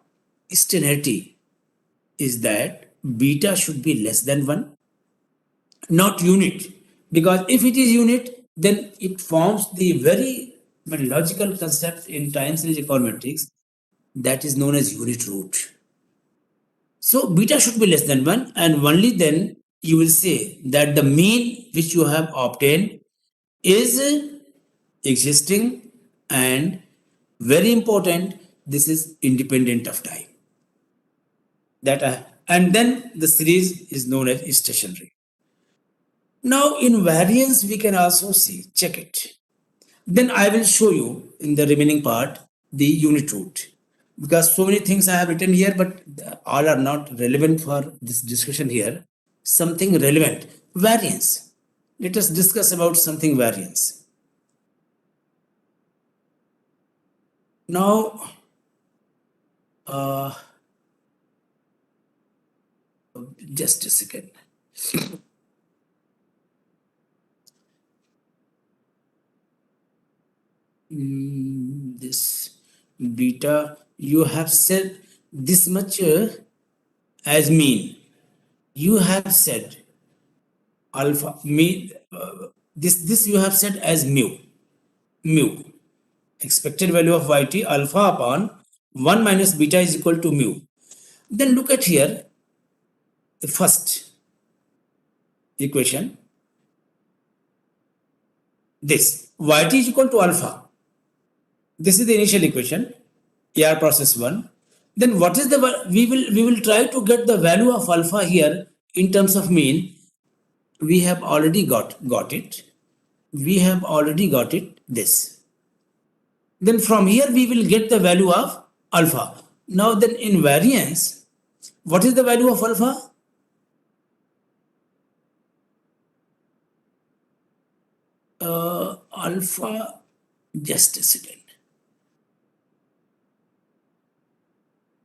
standardity is that beta should be less than 1, not unit. Because if it is unit, then it forms the very logical concept in time series econometrics that is known as unit root. So beta should be less than 1, and only then you will say that the mean which you have obtained is existing, and very important, this is independent of time. And then the series is known as stationary. Now in variance we can also see, check it. Then I will show you in the remaining part the unit root, because so many things I have written here, but all are not relevant for this discussion here. Something relevant, variance. Let us discuss about something variance. Now, just a second. This beta, you have said this much as mean. You have said alpha mean, this you have said as mu, expected value of yt alpha upon 1 minus beta is equal to mu. Then look at here, the first equation, this yt is equal to alpha. This is the initial equation, AR process 1. Then what is the, we will try to get the value of alpha here in terms of mean. We have already got it. We have already got it, this. Then from here we will get the value of alpha. Now then in variance, what is the value of alpha? Alpha, just a second.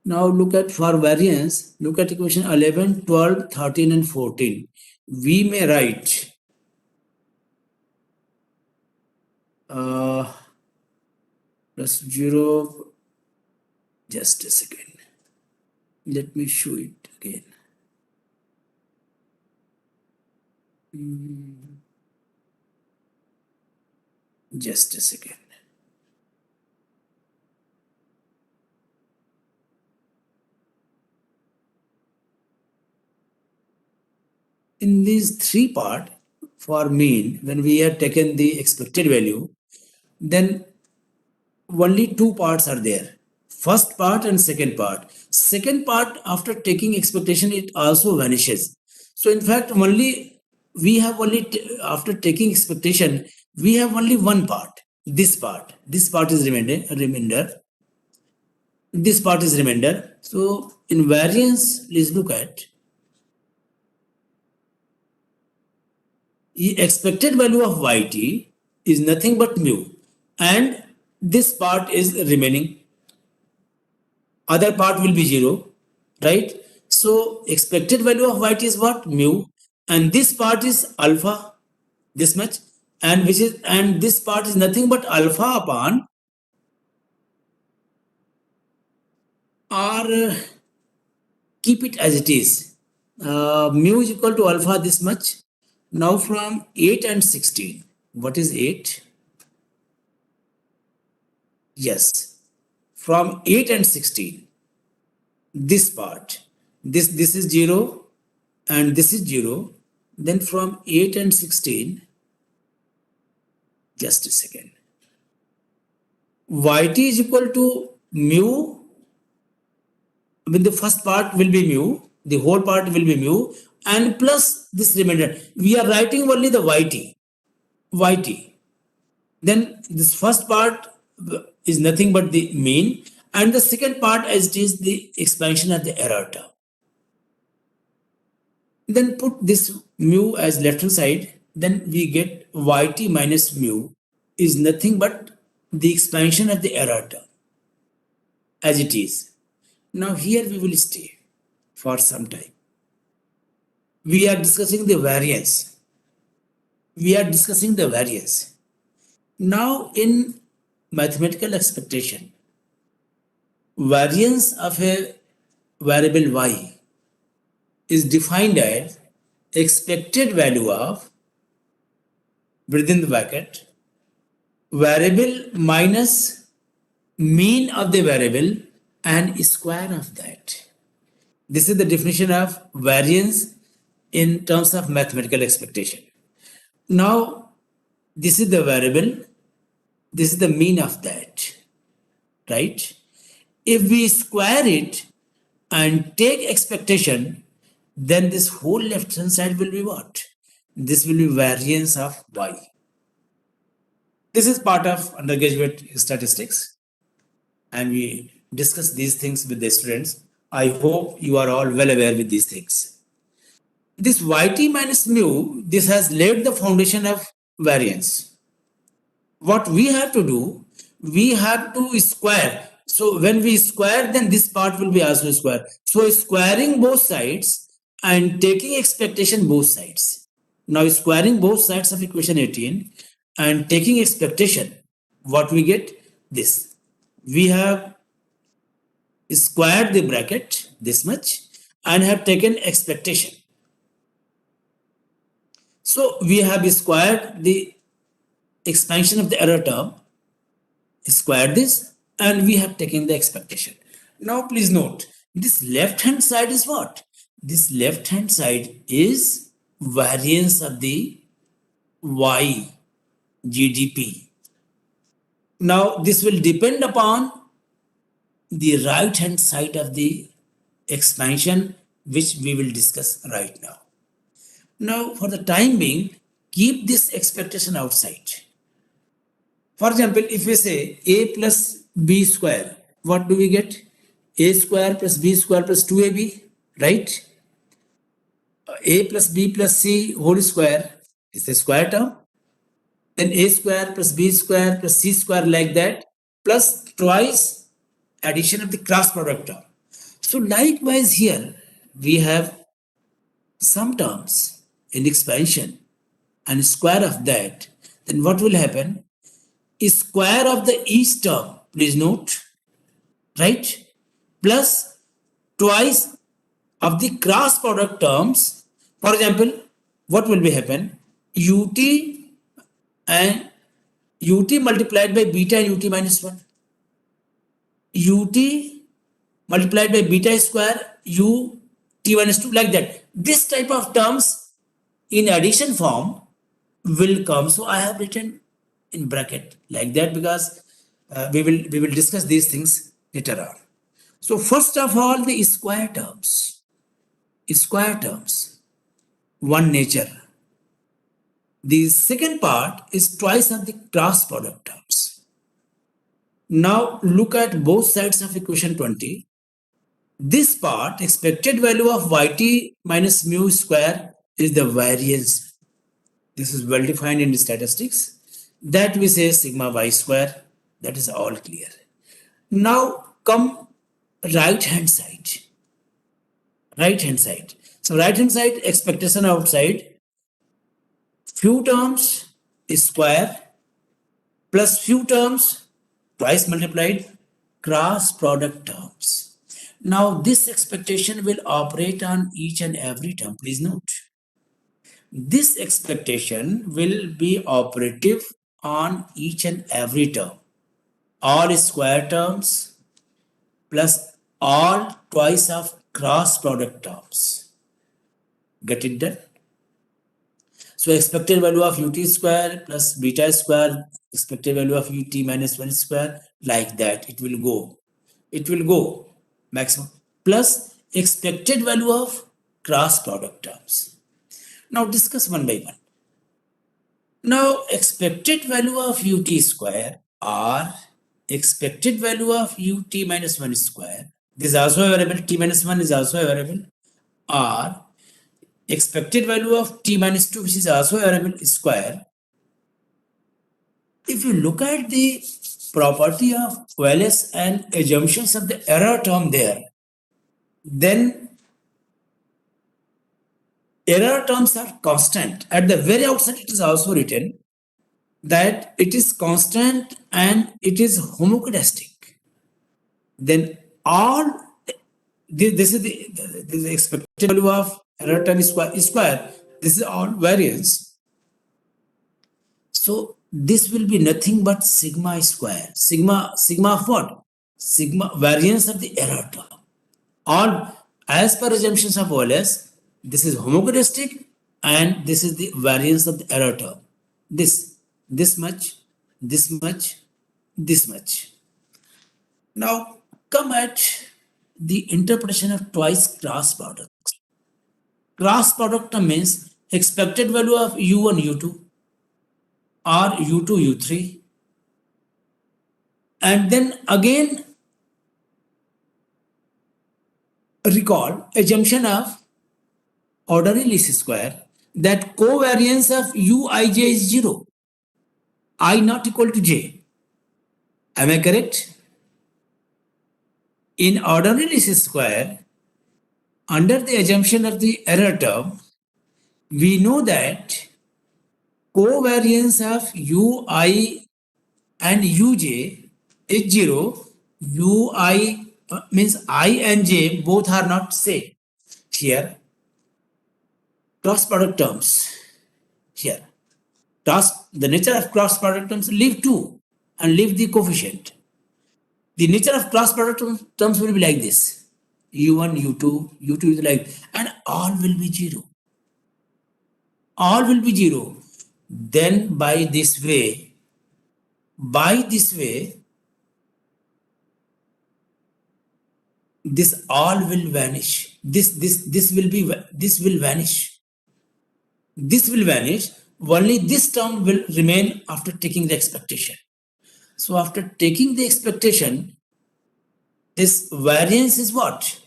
Now look at for variance, look at equation 11, 12, 13 and 14. We may write plus 0, just a second. Let me show it again. Just a second. In these three parts, for mean, when we have taken the expected value, then only two parts are there. First part and second part. Second part, after taking expectation, it also vanishes. So in fact, only we have only after taking expectation, we have only one part. This part. This part is remainder. This part is remainder. So in variance, please look at the expected value of yt is nothing but mu, and this part is remaining. Other part will be 0, right? So expected value of yt is what? Mu, and this part is alpha, this much, and this part is nothing but alpha upon or keep it as it is. Mu is equal to alpha this much. Now from 8 and 16, what is 8? Yes, from 8 and 16, this part, this is 0 and this is 0. Then from 8 and 16, just a second, yt is equal to mu. I mean, the first part will be mu, the whole part will be mu, and plus this remainder. We are writing only the yt. Then this first part is nothing but the mean, and the second part as it is the expansion of the error term. Then put this mu as left hand side, then we get yt minus mu is nothing but the expansion of the error term as it is. Now here we will stay for some time. We are discussing the variance. Now in mathematical expectation, variance of a variable y is defined as expected value of, within the bracket, variable minus mean of the variable and square of that. This is the definition of variance in terms of mathematical expectation. Now, this is the variable, this is the mean of that, right? If we square it and take expectation, then this whole left hand side will be what? This will be variance of y. This is part of undergraduate statistics, and we discuss these things with the students. I hope you are all well aware with these things. This yt minus mu, this has laid the foundation of variance. What we have to do, we have to square. So when we square, then this part will be also square. So squaring both sides and taking expectation both sides. Now squaring both sides of equation 18 and taking expectation, what we get? This. We have squared the bracket this much and have taken expectation. So we have squared the expansion of the error term, squared this, and we have taken the expectation. Now please note, this left hand side is what? This left hand side is variance of the Y GDP. Now, this will depend upon the right hand side of the expansion, which we will discuss right now. Now, for the time being, keep this expectation outside. For example, if we say a plus b square, what do we get? A square plus b square plus 2ab, right? A plus b plus c whole square is a square term. Then a square plus b square plus c square, like that, plus twice addition of the cross product term. So likewise here we have some terms in expansion and square of that. Then what will happen? Is square of the each term, please note, right, plus twice of the cross product terms. For example, what will be happen? Ut and ut multiplied by beta and ut minus 1. Ut multiplied by beta square ut minus 2, like that. This type of terms in addition form will come. So I have written in bracket like that because we will discuss these things later on. So first of all, the square terms, one nature. The second part is twice of the cross product terms. Now look at both sides of equation 20. This part, expected value of yt minus mu square, is the variance. This is well defined in statistics. That we say sigma y square. That is all clear. Now come right hand side. So right hand side, expectation outside. Few terms is square plus few terms twice multiplied cross product terms. Now this expectation will operate on each and every term. Please note. This expectation will be operative on each and every term. All square terms plus all twice of cross product terms. Get it done? So expected value of ut square plus beta square, expected value of ut minus 1 square, like that. It will go maximum, plus expected value of cross product terms. Now discuss one by one. Now expected value of ut square or expected value of ut minus 1 square, this is also a variable, t minus 1 is also a variable, or expected value of t minus 2, which is also a variable, square. If you look at the property of OLS and assumptions of the error term there, then error terms are constant. At the very outset, it is also written that it is constant and it is homoscedastic. Then all this is the expected value of error term is square. This is all variance. So this will be nothing but sigma square. Sigma of what? Sigma variance of the error term. All as per assumptions of OLS, this is homoscedastic and this is the variance of the error term. This much, this much, this much. Now come at the interpretation of twice cross products. Cross product term means expected value of u1, u2 or u2, u3, and then again recall assumption of ordinary least square that covariance of uij is 0, I not equal to j. Am I correct? In ordinary least square, under the assumption of the error term, we know that covariance of ui and uj is 0. Ui means I and j both are not same. Here, cross product terms. Here, the nature of cross product terms, leave 2 and leave the coefficient. The nature of cross product terms will be like this. u1, u2 is like, and all will be 0. all will be 0. Then by this way, this all will vanish. This will vanish. This will vanish. Only this term will remain after taking the expectation. So after taking the expectation, this variance is what?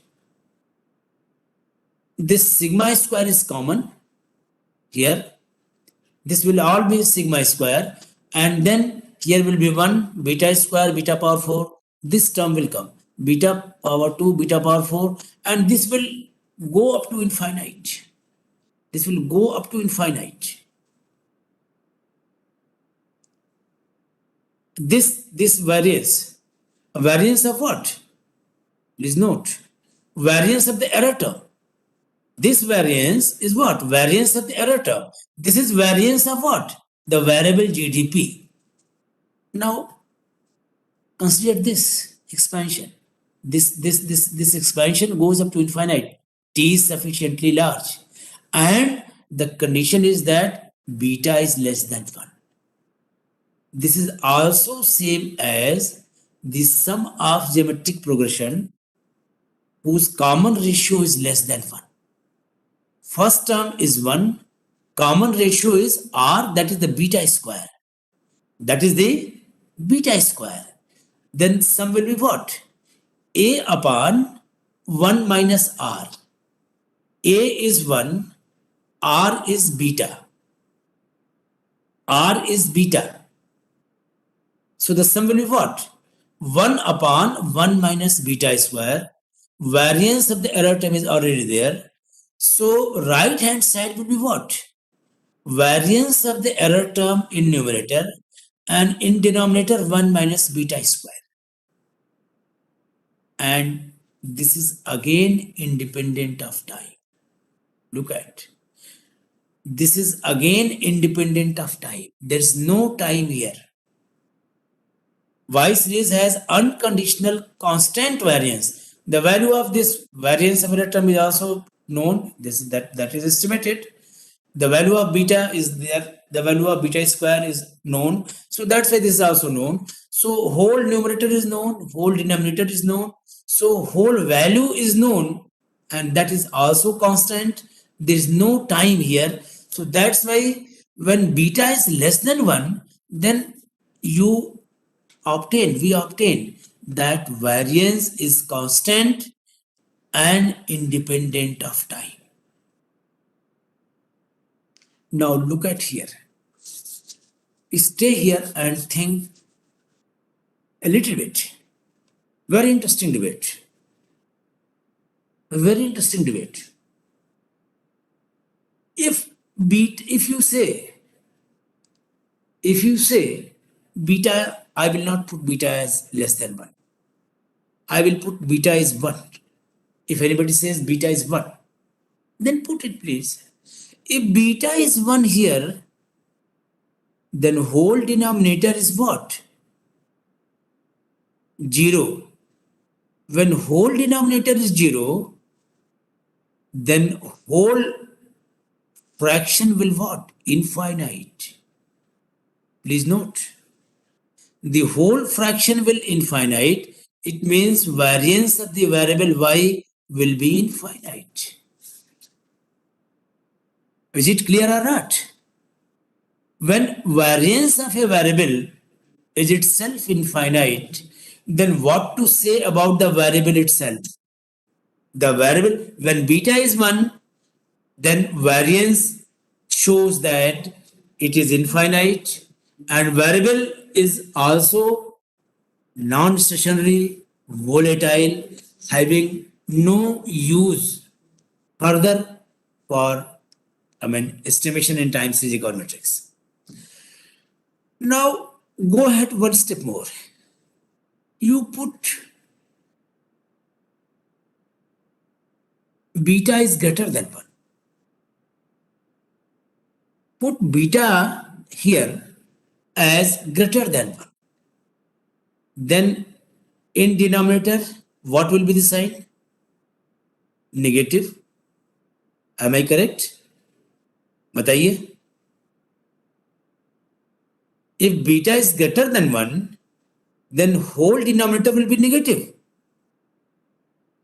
This sigma square is common here. This will all be sigma square, and then here will be 1 beta square, beta power 4. This term will come, beta power 2, beta power 4, and this will go up to infinite. This will go up to infinite. This variance of what? Please note, variance of the error term. This variance is what? Variance of the error term. This is variance of what? The variable GDP. Now, consider this expansion. This expansion goes up to infinite. T is sufficiently large. And the condition is that beta is less than 1. This is also same as the sum of geometric progression whose common ratio is less than 1. First term is 1, common ratio is r, that is the beta square. That is the beta square. Then sum will be what? A upon 1 minus r. A is 1, r is beta. R is beta. So the sum will be what? 1 upon 1 minus beta square. Variance of the error term is already there. So right hand side will be what? Variance of the error term in numerator, and in denominator 1 minus beta square. And this is again independent of time. Look at. This is again independent of time. There is no time here. Y series has unconditional constant variance. The value of this variance of error term is also known. That is estimated. The value of beta is there. The value of beta square is known. So that's why this is also known. So whole numerator is known. Whole denominator is known. So whole value is known, and that is also constant. There is no time here. So that's why when beta is less than 1, then we obtain that variance is constant and independent of time. Now look at here. Stay here and think a little bit. Very interesting debate. A very interesting debate. If you say beta, I will not put beta as less than 1. I will put beta as 1. If anybody says beta is 1, then put it please. If beta is 1 here, then whole denominator is what? 0. When whole denominator is 0, then whole fraction will what? Infinite. Please note. The whole fraction will infinite. It means variance of the variable y will be infinite. Is it clear or not? When variance of a variable is itself infinite, then what to say about the variable itself? The variable, when beta is 1, then variance shows that it is infinite, and variable is also non-stationary, volatile, having no use further for estimation in time series econometrics. Now go ahead one step more. You put beta is greater than 1. Put beta here as greater than 1. Then in denominator, what will be the sign? Negative. Am I correct? बताइए. If beta is greater than 1, then whole denominator will be negative.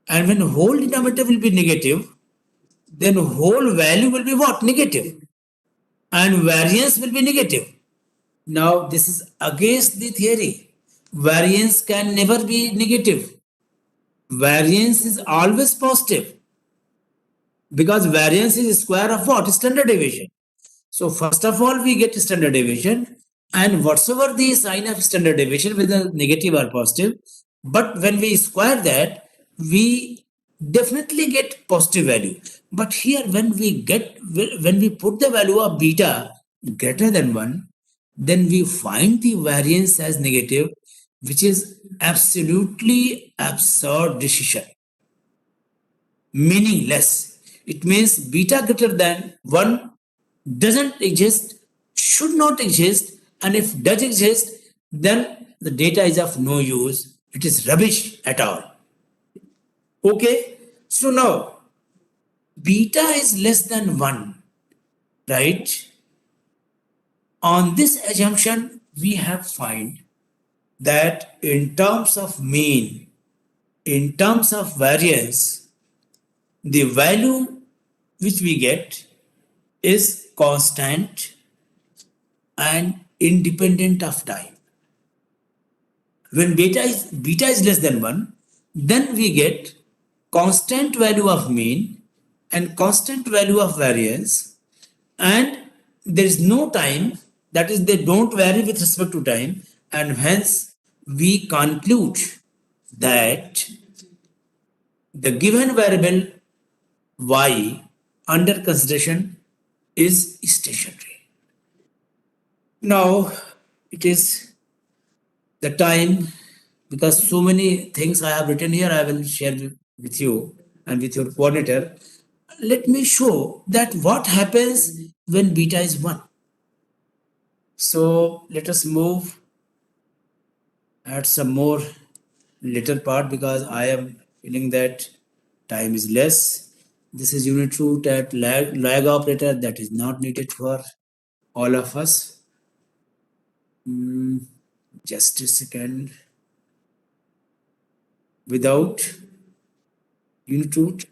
And when whole denominator will be negative, then whole value will be what? Negative. And variance will be negative. Now this is against the theory. Variance can never be negative. Variance is always positive. Because variance is square of what? Standard deviation. So first of all, we get standard deviation, and whatsoever the sign of standard deviation, whether negative or positive, but when we square that, we definitely get positive value. But here, when we put the value of beta greater than 1, then we find the variance as negative, which is absolutely absurd decision. Meaningless. It means beta greater than 1 doesn't exist, should not exist, and if does exist, then the data is of no use. It is rubbish at all. Okay, so now beta is less than 1, right? On this assumption, we have find that in terms of mean, in terms of variance, the value which we get is constant and independent of time. When beta is less than 1, then we get constant value of mean and constant value of variance, and there is no time, that is, they don't vary with respect to time, and hence we conclude that the given variable y under consideration is stationary. Now it is the time, because so many things I have written here, I will share with you and with your coordinator. Let me show that what happens when beta is 1. So let us move at some more later part, because I am feeling that time is less. This is unit root at lag operator, that is not needed for all of us. Just a second. Without unit root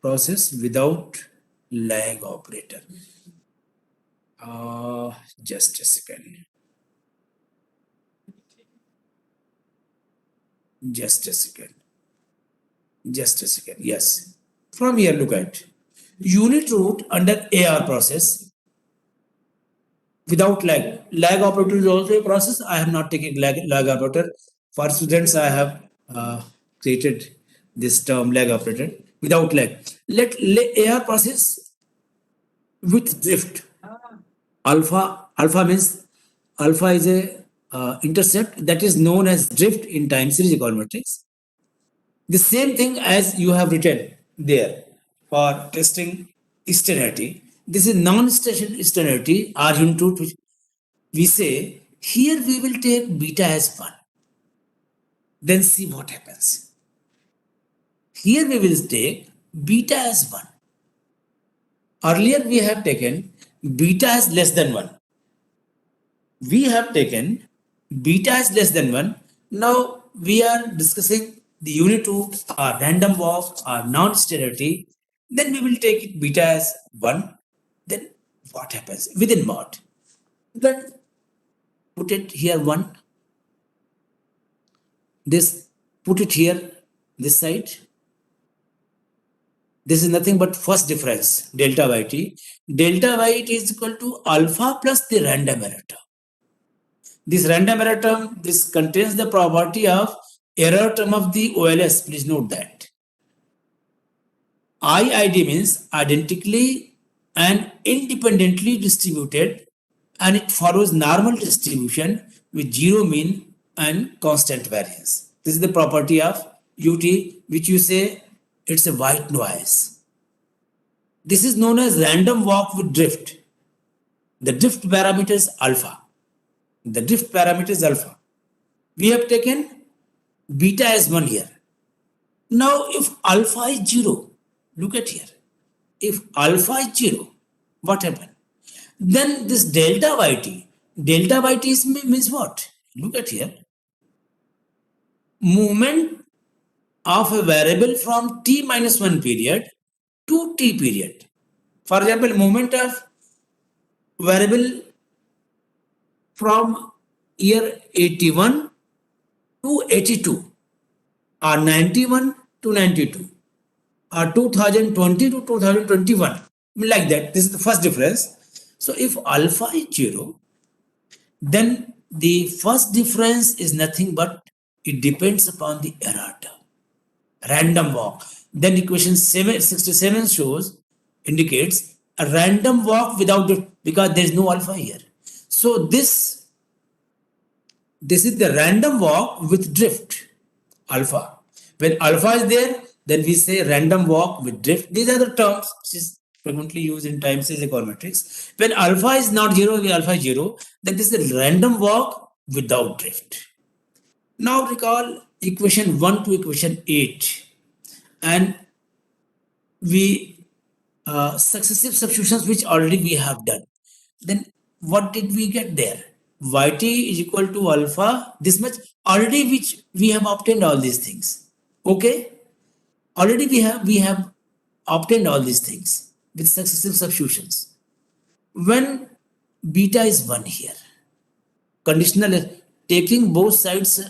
process, without lag operator. Just a second. Just a second. Yes. From here, look at unit root under AR process without lag. Lag operator is also a process. I have not taken lag operator. For students, I have created this term lag operator without lag. Let AR process with drift. Alpha means alpha is a intercept that is known as drift in time series equilibrium. The same thing as you have written there for testing externality. This is non-station externality or unit root, which we say here we will take beta as 1. Then see what happens. Here we will take beta as 1. Earlier we have taken beta as less than 1. We have taken beta as less than 1. Now we are discussing the unit root or random walk or non-sterility. Then we will take it beta as 1. Then what happens within mod? Then put it here 1. This, put it here, this side. This is nothing but first difference, delta by t. Delta by t is equal to alpha plus the random error term. This random error term, this contains the property of error term of the OLS. Please note that. IID means identically and independently distributed, and it follows normal distribution with zero mean and constant variance. This is the property of UT, which you say it's a white noise. This is known as random walk with drift. The drift parameter is alpha. The drift parameter is alpha. We have taken beta as 1 here. Now, if alpha is 0, look at here. If alpha is 0, what happens? Then this delta yt means what? Look at here. Movement of a variable from t minus 1 period to t period. For example, movement of variable from year 81 to 82 or 91 to 92 or 2020 to 2021, like that. This is the first difference. So if alpha is 0, then the first difference is nothing but it depends upon the error term, random walk. Then equation 67 indicates a random walk without it, because there is no alpha here. So this is the random walk with drift, alpha. When alpha is there, then we say random walk with drift. These are the terms which is frequently used in time series econometrics. When alpha is not 0, when alpha is 0, then this is a random walk without drift. Now recall equation 1 to equation 8, and we successive substitutions which already we have done. Then what did we get there? Yt is equal to alpha, this much, already which we have obtained all these things. Okay, already we have obtained all these things with successive substitutions. When beta is 1 here, conditional, taking both sides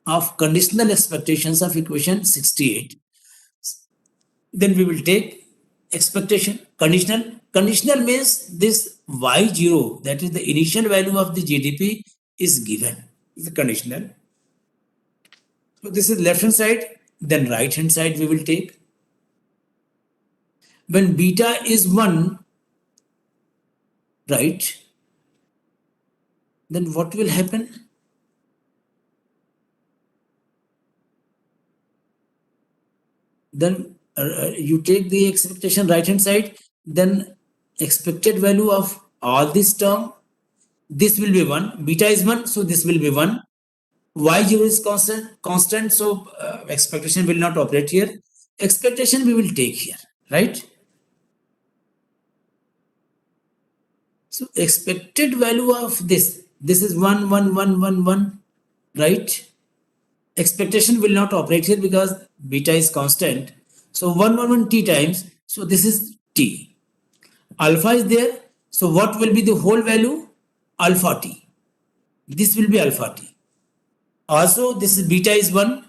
of conditional expectations of equation 68, then we will take expectation conditional. Conditional means this y0, that is the initial value of the GDP, is given. It's a conditional. So this is left hand side, then right hand side we will take. When beta is 1, right, then what will happen? Then you take the expectation right hand side, then expected value of all this term, this will be 1, beta is 1, so this will be 1, y0 is constant, so expectation will not operate here. Expectation we will take here, right? So expected value of this is 1, 1, 1, 1, 1, right? Expectation will not operate here because beta is constant. So 1, 1, 1 t times, so this is t. Alpha is there, so what will be the whole value? Alpha t. This will be alpha t. Also, this is beta is 1,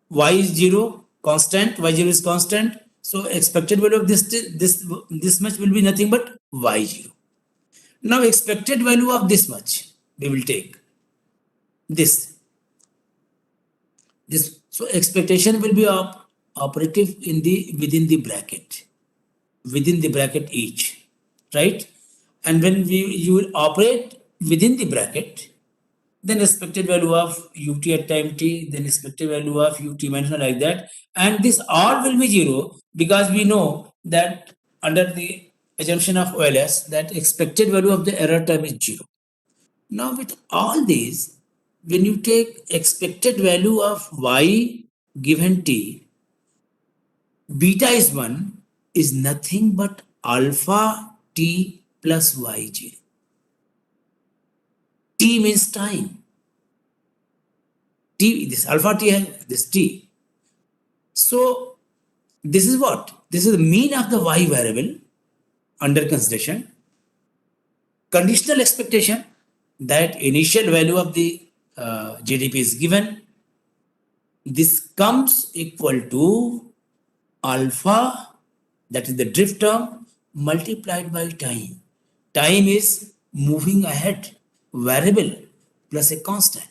y is 0, constant, y0 is constant. So expected value of this much will be nothing but y0. Now expected value of this much we will take this. So expectation will be operative within the bracket each, right? And when you will operate within the bracket, then expected value of ut at time t, then expected value of ut minus 1, like that, and this all will be 0 because we know that under the assumption of OLS that expected value of the error term is 0. Now with all these, when you take expected value of y given t, beta is 1 is nothing but alpha t plus y0. T means time. T, this alpha t has this t. So this is what? This is the mean of the y variable under consideration. Conditional expectation, that initial value of the GDP is given. This comes equal to alpha, that is the drift term, multiplied by time. Time is moving ahead variable plus a constant.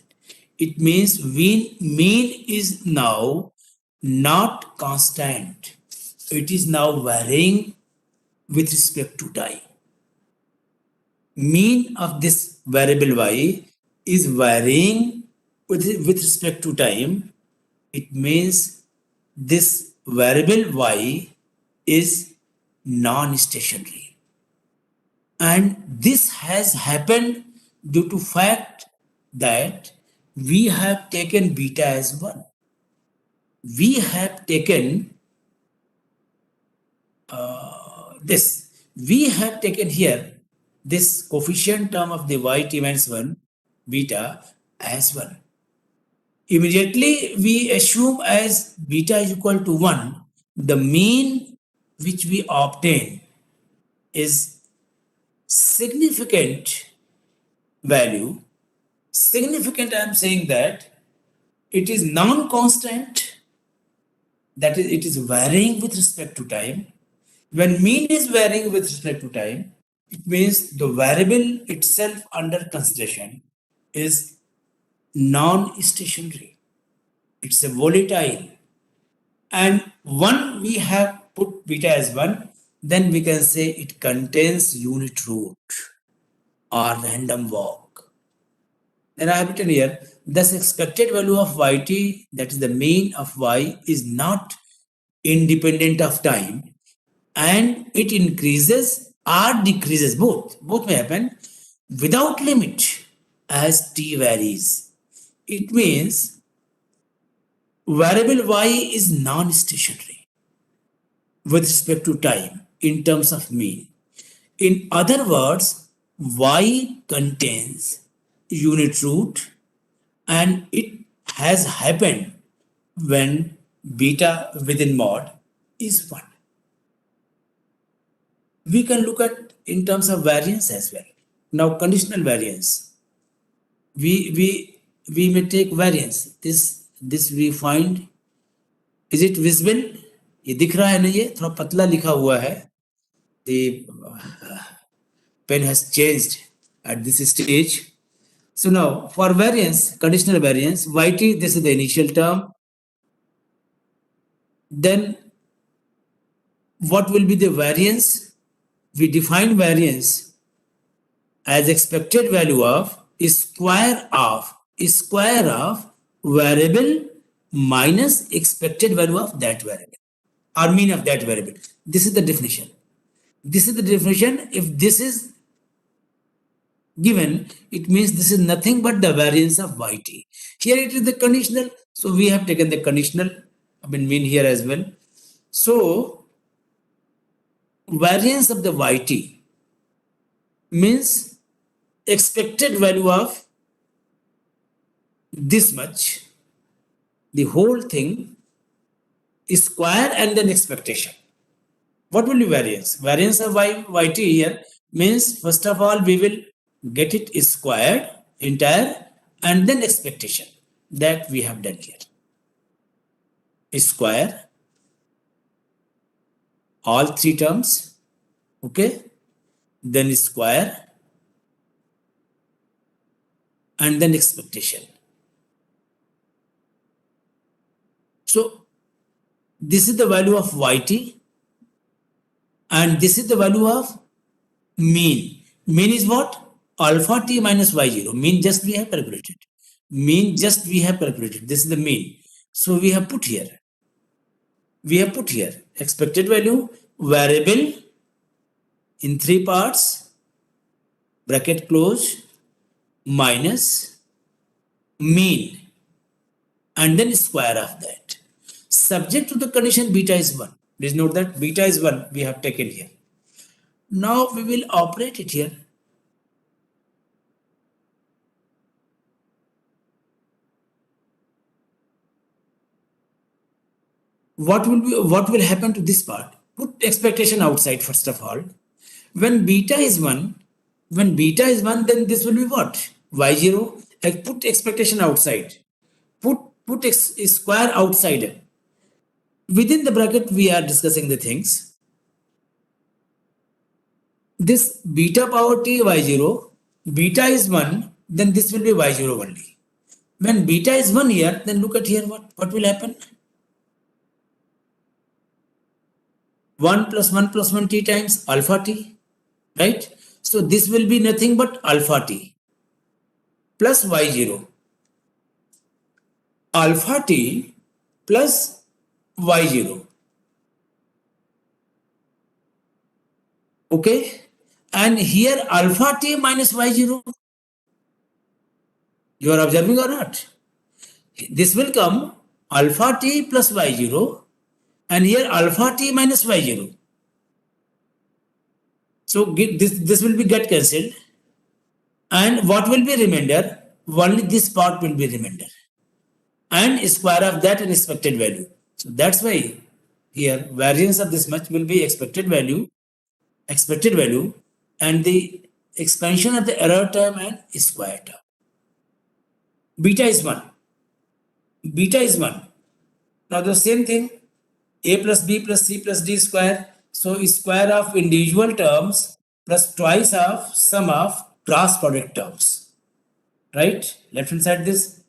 It means mean is now not constant. It is now varying with respect to time. Mean of this variable y is varying with respect to time. It means this variable y is non-stationary. And this has happened due to fact that we have taken beta as 1. We have taken we have taken here this coefficient term of the y_t minus 1 beta as 1. Immediately we assume as beta is equal to 1, the mean which we obtain is significant value. Significant, I am saying that it is non-constant, that is, it is varying with respect to time. When mean is varying with respect to time, it means the variable itself under consideration is non-stationary. It's a volatile. And one we have put beta as 1, then we can say it contains unit root or random walk. Then I have written here, thus expected value of yt, that is the mean of y, is not independent of time, and it increases or decreases, both may happen, without limit as t varies. It means variable y is non-stationary with respect to time in terms of mean. In other words, y contains unit root, and it has happened when beta within mod is 1. We can look at in terms of variance as well. Now conditional variance. We may take variance. This we find. Is it visible? ये दिख रहा है ना, ये थोड़ा पतला लिखा हुआ है. The pen has changed at this stage. So now for variance, conditional variance, yt, this is the initial term. Then what will be the variance? We define variance as expected value of square of variable minus expected value of that variable or mean of that variable. This is the definition. This is the definition. If this is given, it means this is nothing but the variance of yt. Here it is the conditional, so we have taken the conditional, mean here as well. So variance of the yt means expected value of this much, the whole thing is square and then expectation. What will be variance? Variance of yt here means, first of all, we will get it squared entire and then expectation. That we have done here. Square all three terms, okay, then square and then expectation. So this is the value of yt and this is the value of mean. Mean is what? Alpha t minus y0. Mean just we have calculated. This is the mean. So we have put here. Expected value, variable in 3 parts, bracket close, minus mean, and then square of that. Subject to the condition beta is 1. Please note that beta is 1 we have taken here. Now we will operate it here. What will happen to this part? Put expectation outside first of all. When beta is 1, then this will be what? Y0. Put expectation outside. Put square outside. Within the bracket we are discussing the things. This beta power t y0, beta is 1, then this will be y0 only. When beta is 1 here, then look at here what will happen? 1 plus 1 t times alpha t, right? So this will be nothing but alpha t plus y0. Alpha t plus y0. Okay? And here alpha t minus y0. You are observing or not? This will come alpha t plus y0. And here alpha t minus y0. So this will be get cancelled. And what will be remainder? Only this part will be remainder. And square of that and expected value. So that's why here variance of this much will be expected value, and the expansion of the error term and square term. Beta is 1. Beta is 1. Now the same thing, a plus b plus c plus d square. So square of individual terms plus twice of sum of cross product terms. Right? Left hand side this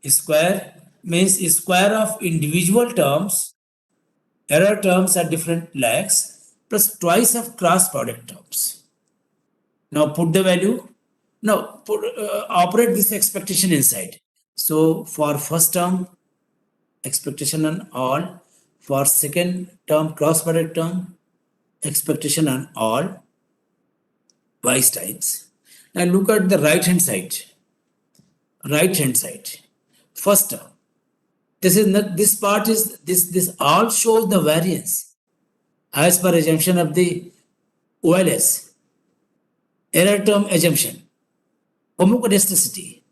square means square of individual terms, error terms at different lags plus twice of cross product terms. Now put the value. Now operate this expectation inside. So for first term, expectation on all. For second term, cross product term, expectation on all, twice times. Now look at the right hand side. Right hand side. First term. This is not, this part is this all shows the variance as per assumption of the OLS. Error term assumption. Homomodesticity.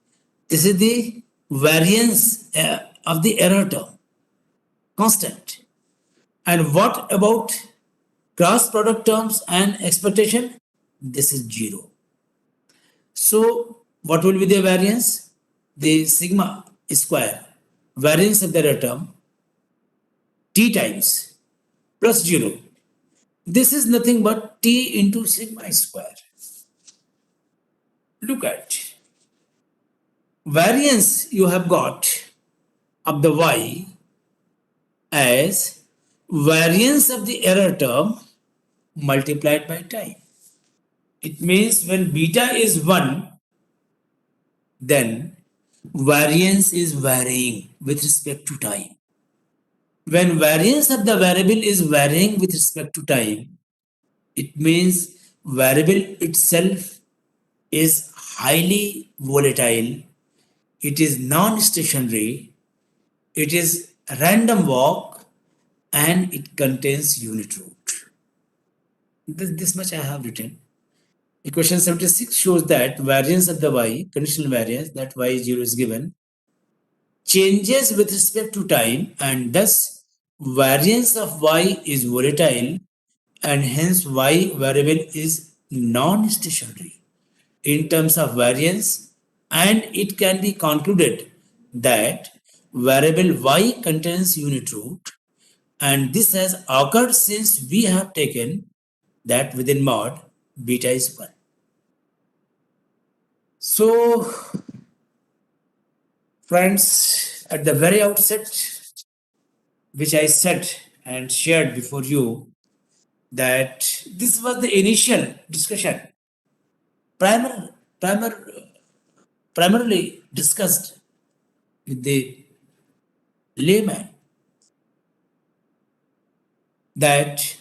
This is the variance of the error term. Constant. And what about cross product terms and expectation? This is 0. So what will be the variance? The sigma square, variance of the error term, t times plus 0. This is nothing but t into sigma square. Look at variance you have got of the y as variance of the error term multiplied by time. It means when beta is 1, then variance is varying with respect to time. When variance of the variable is varying with respect to time, it means variable itself is highly volatile, it is non-stationary, it is random walk, and it contains unit root. This much I have written. Equation 76 shows that variance of the y, conditional variance, that y is 0 is given, changes with respect to time, and thus variance of y is volatile, and hence y variable is non-stationary in terms of variance, and it can be concluded that variable y contains unit root, and this has occurred since we have taken that within mod beta is 1. So, friends, at the very outset, which I said and shared before you, that this was the initial discussion, primarily discussed with the layman, that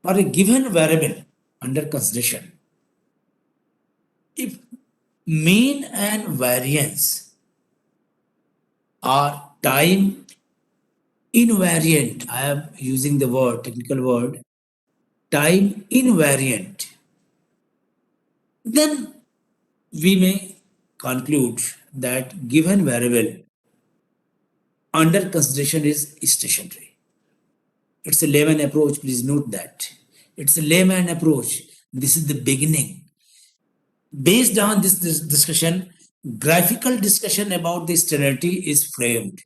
for a given variable under consideration, if mean and variance are time invariant, I am using the word, technical word, time invariant, then we may conclude that given variable under consideration is stationary. It's a layman approach, please note that. It's a layman approach. This is the beginning. Based on this discussion, graphical discussion about the stability is framed.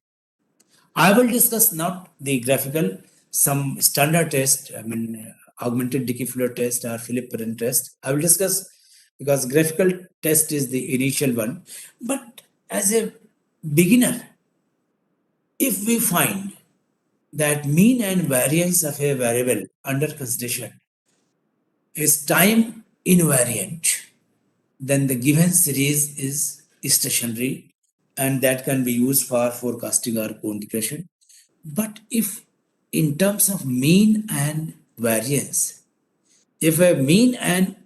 I will discuss not the graphical, some standard test, augmented Dickey-Fuller test or Philip-Perrin test. I will discuss because graphical test is the initial one. But as a beginner, if we find that mean and variance of a variable under consideration is time invariant, then the given series is stationary, and that can be used for forecasting or co-integration. But if in terms of mean and variance, if a mean and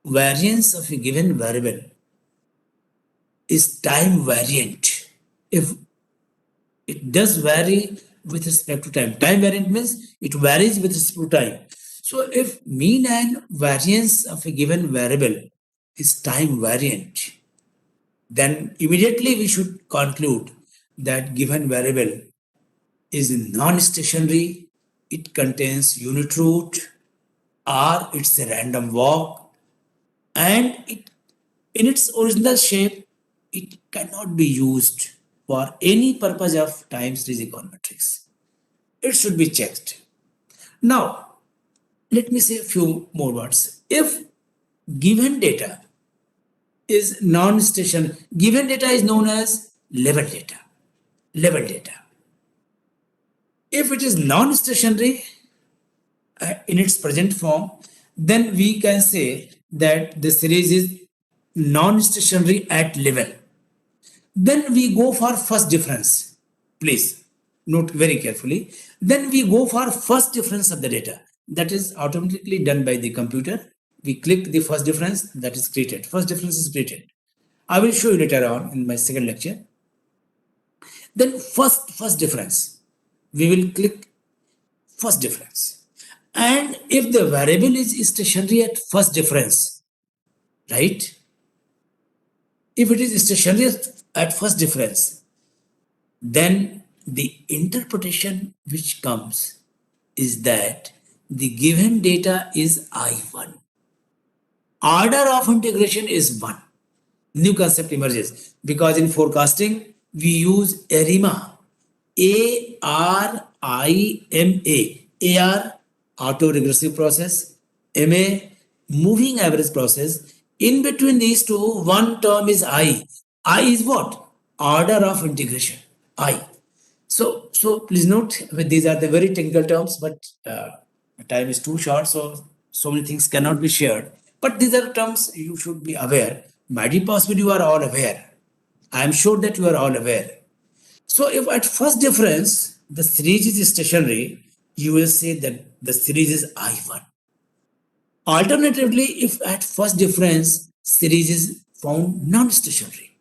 variance of a given variable is time variant, if it does vary with respect to time. Time variant means it varies with respect to time. So if mean and variance of a given variable is time variant, then immediately we should conclude that given variable is non-stationary, it contains unit root, or it's a random walk, and it in its original shape, it cannot be used for any purpose of time series econometrics. It should be checked. Now, let me say a few more words. If given data is non-station, given data is known as level data. Level data. If it is non-stationary in its present form, then we can say that the series is non-stationary at level. Then we go for first difference. Please note very carefully. Then we go for first difference of the data. That is automatically done by the computer. We click the first difference, that is created. First difference is created. I will show you later on in my second lecture. Then first difference. We will click first difference. And if the variable is stationary at first difference, right? If it is stationary at first difference, then the interpretation which comes is that the given data is I1. Order of integration is 1. New concept emerges because in forecasting we use ARIMA. A-R-I-M-A. AR, auto-regressive process. MA, moving average process. In between these two, one term is I. I is what? Order of integration. I. So please note, these are the very technical terms, but time is too short, so many things cannot be shared. But these are terms you should be aware. Might be possible you are all aware. I am sure that you are all aware. So if at first difference the series is stationary, you will say that the series is I1. Alternatively, if at first difference series is found non-stationary,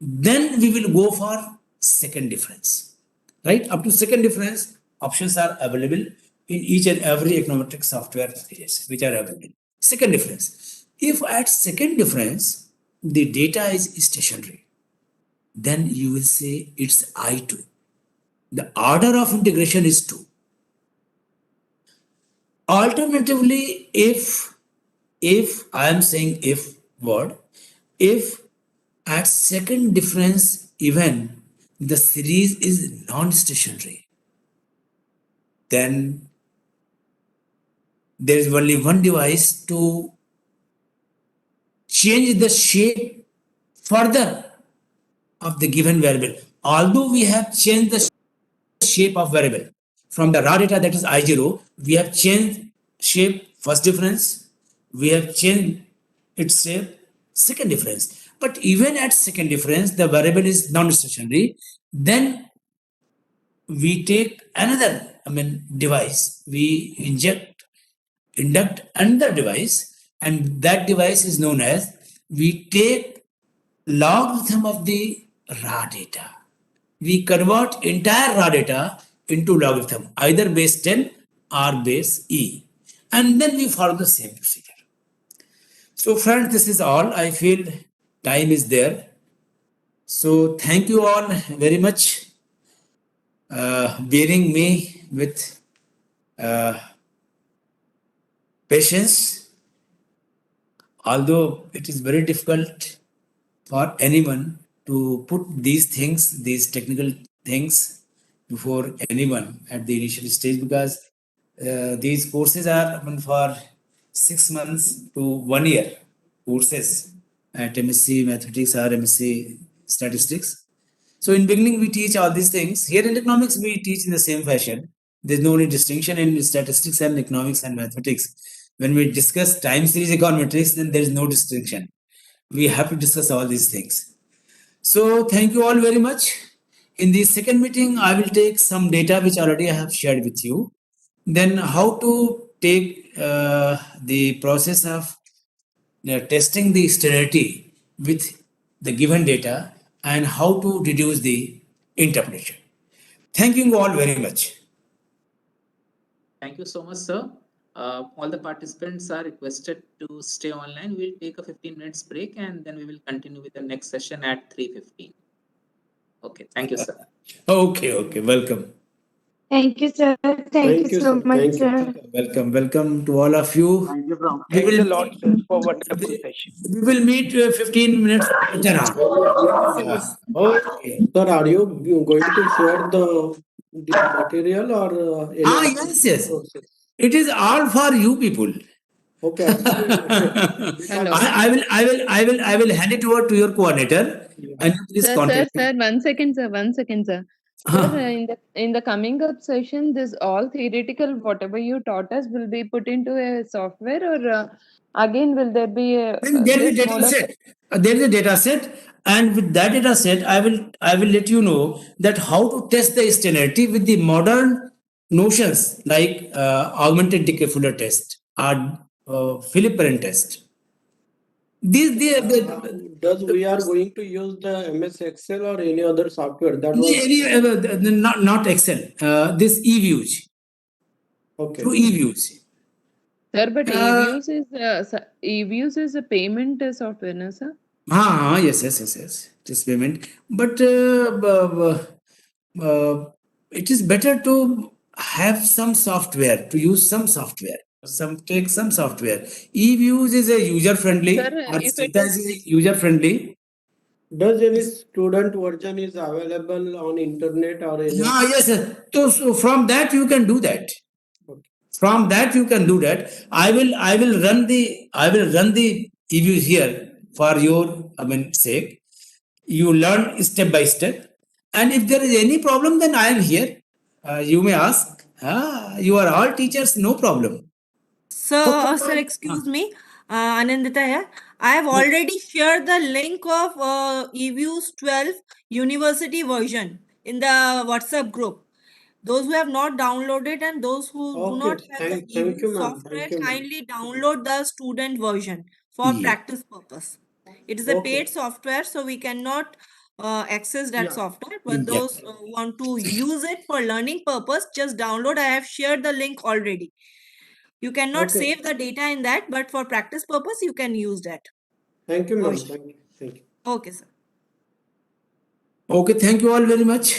then we will go for second difference. Right? Up to second difference, options are available in each and every econometric software packages which are available. Second difference. If at second difference the data is stationary, then you will say it's I2. The order of integration is 2. Alternatively, if I am saying if word, if at second difference even the series is non-stationary, then there is only one device to change the shape further of the given variable. Although we have changed the shape of variable from the raw data, that is I0, we have changed shape first difference, we have changed its shape second difference. But even at second difference, the variable is non-stationary, then we take another device, we induct another device, and that device is known as, we take logarithm of the raw data. We convert entire raw data into logarithm, either base 10 or base E, and then we follow the same procedure. So friends, this is all. I feel time is there. So thank you all very much bearing me with patience. Although it is very difficult for anyone to put these things, these technical things before anyone at the initial stage, because these courses are for 6 months to 1 year courses at MSc Mathematics or MSc Statistics. So in beginning we teach all these things. Here in economics we teach in the same fashion. There's no any distinction in statistics and economics and mathematics. When we discuss time series econometrics, then there is no distinction. We have to discuss all these things. So thank you all very much. In the second meeting, I will take some data which already I have shared with you. Then how to take the process of testing the sterility with the given data and how to deduce the interpolation. Thank you all very much. Thank you so much, sir. All the participants are requested to stay online. We'll take a 15 minutes break and then we will continue with the next session at 3:15. Okay, thank you, sir. Okay, welcome. Thank you, sir. Thank you so much, sir. Welcome to all of you. Thank you, Ram. We Thanks will a lot, meet- sir, for wonderful session. We will meet 15 minutes later on. Oh, sir, are you going to share the material or any other Yes. process? It is all for you people. Okay, actually, Hello. I will hand it over to your coordinator and please Sir, contact me. sir, 1 second, sir, 1 second, sir. Sir, in the coming up session, this all theoretical, whatever you taught us, will be put into a software, or again will there be a Then there is a this data mode of set. There is a data set, and with that data set, I will let you know that how to test the externality with the modern notions like augmented decay Fuller test or Philip Perrin test. does we are going to use the MS Excel or any other software? That was not Excel. This eViews okay. through eViews. Sir, but Uh, eViews is a payment software, no, sir? Yes. It is payment, but it is better to have some software, to use some software. Take some software. eViews is a user friendly. Sir, if it Stata is user friendly. Does any student version is available on internet or any? Yes. So from that you can do that. From that you can do that. I will run the eViews here for your sake. You learn step by step, and if there is any problem, then I am here. You may ask. You are all teachers, no problem. Sir, excuse me, Anandita here. I have already shared the link of eViews 12 University version in the WhatsApp group. Those who have not downloaded and those who do not have the Thank you, eViews ma'am. software, Thank you, ma'am. kindly download the student version for Yeah. practice purpose. It is a Okay. paid software, so we cannot access that Yeah. software. But Yeah. those who want to use it for learning purpose, just download. I have shared the link already. You cannot Okay. save the data in that, but for practice purpose, you can use that. Thank you, ma'am. version. Thank you. Thank you. Okay, sir. Okay, thank you all very much.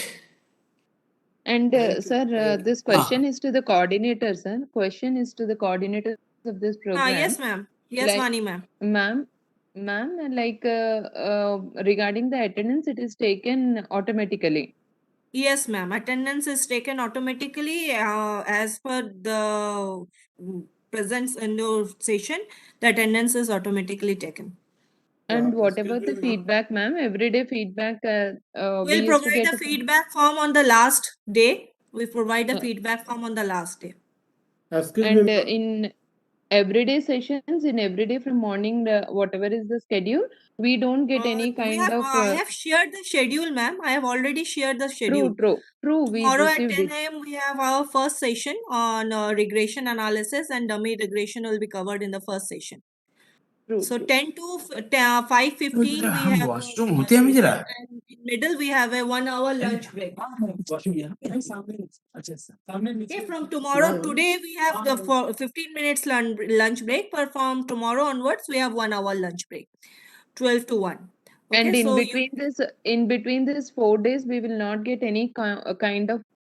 And Thank you, sir, thank you. this question is to the coordinator, sir. Question is to the coordinator of this program. Yes, ma'am. Yes, Like- Vani, ma'am. Ma'am, like regarding the attendance, it is taken automatically. Yes, ma'am. Attendance is taken automatically as per the presence in your session. The attendance is automatically taken. And Excuse whatever me, the ma'am. feedback, ma'am, everyday feedback, we We'll used to provide get the feedback form on the last day. We provide the Uh, feedback form on the last day. Excuse and me, ma'am. in everyday sessions, in everyday from morning, whatever is the schedule, we don't get any kind of I have shared the schedule, ma'am. I have already shared the schedule. true. We Tomorrow at received 10 it. a.m. we have our first session on regression analysis, and dummy regression will be covered in the first session. True. So 10 to 5:15 we have washroom होते हैं हमें जरा. and in middle we have a 1 hour lunch break. Okay, from tomorrow, today we have the 15 minutes lunch break, but from tomorrow onwards we have 1 hour lunch break, 12 to 1. Okay, And so in between this 4 days, we will not get any kind of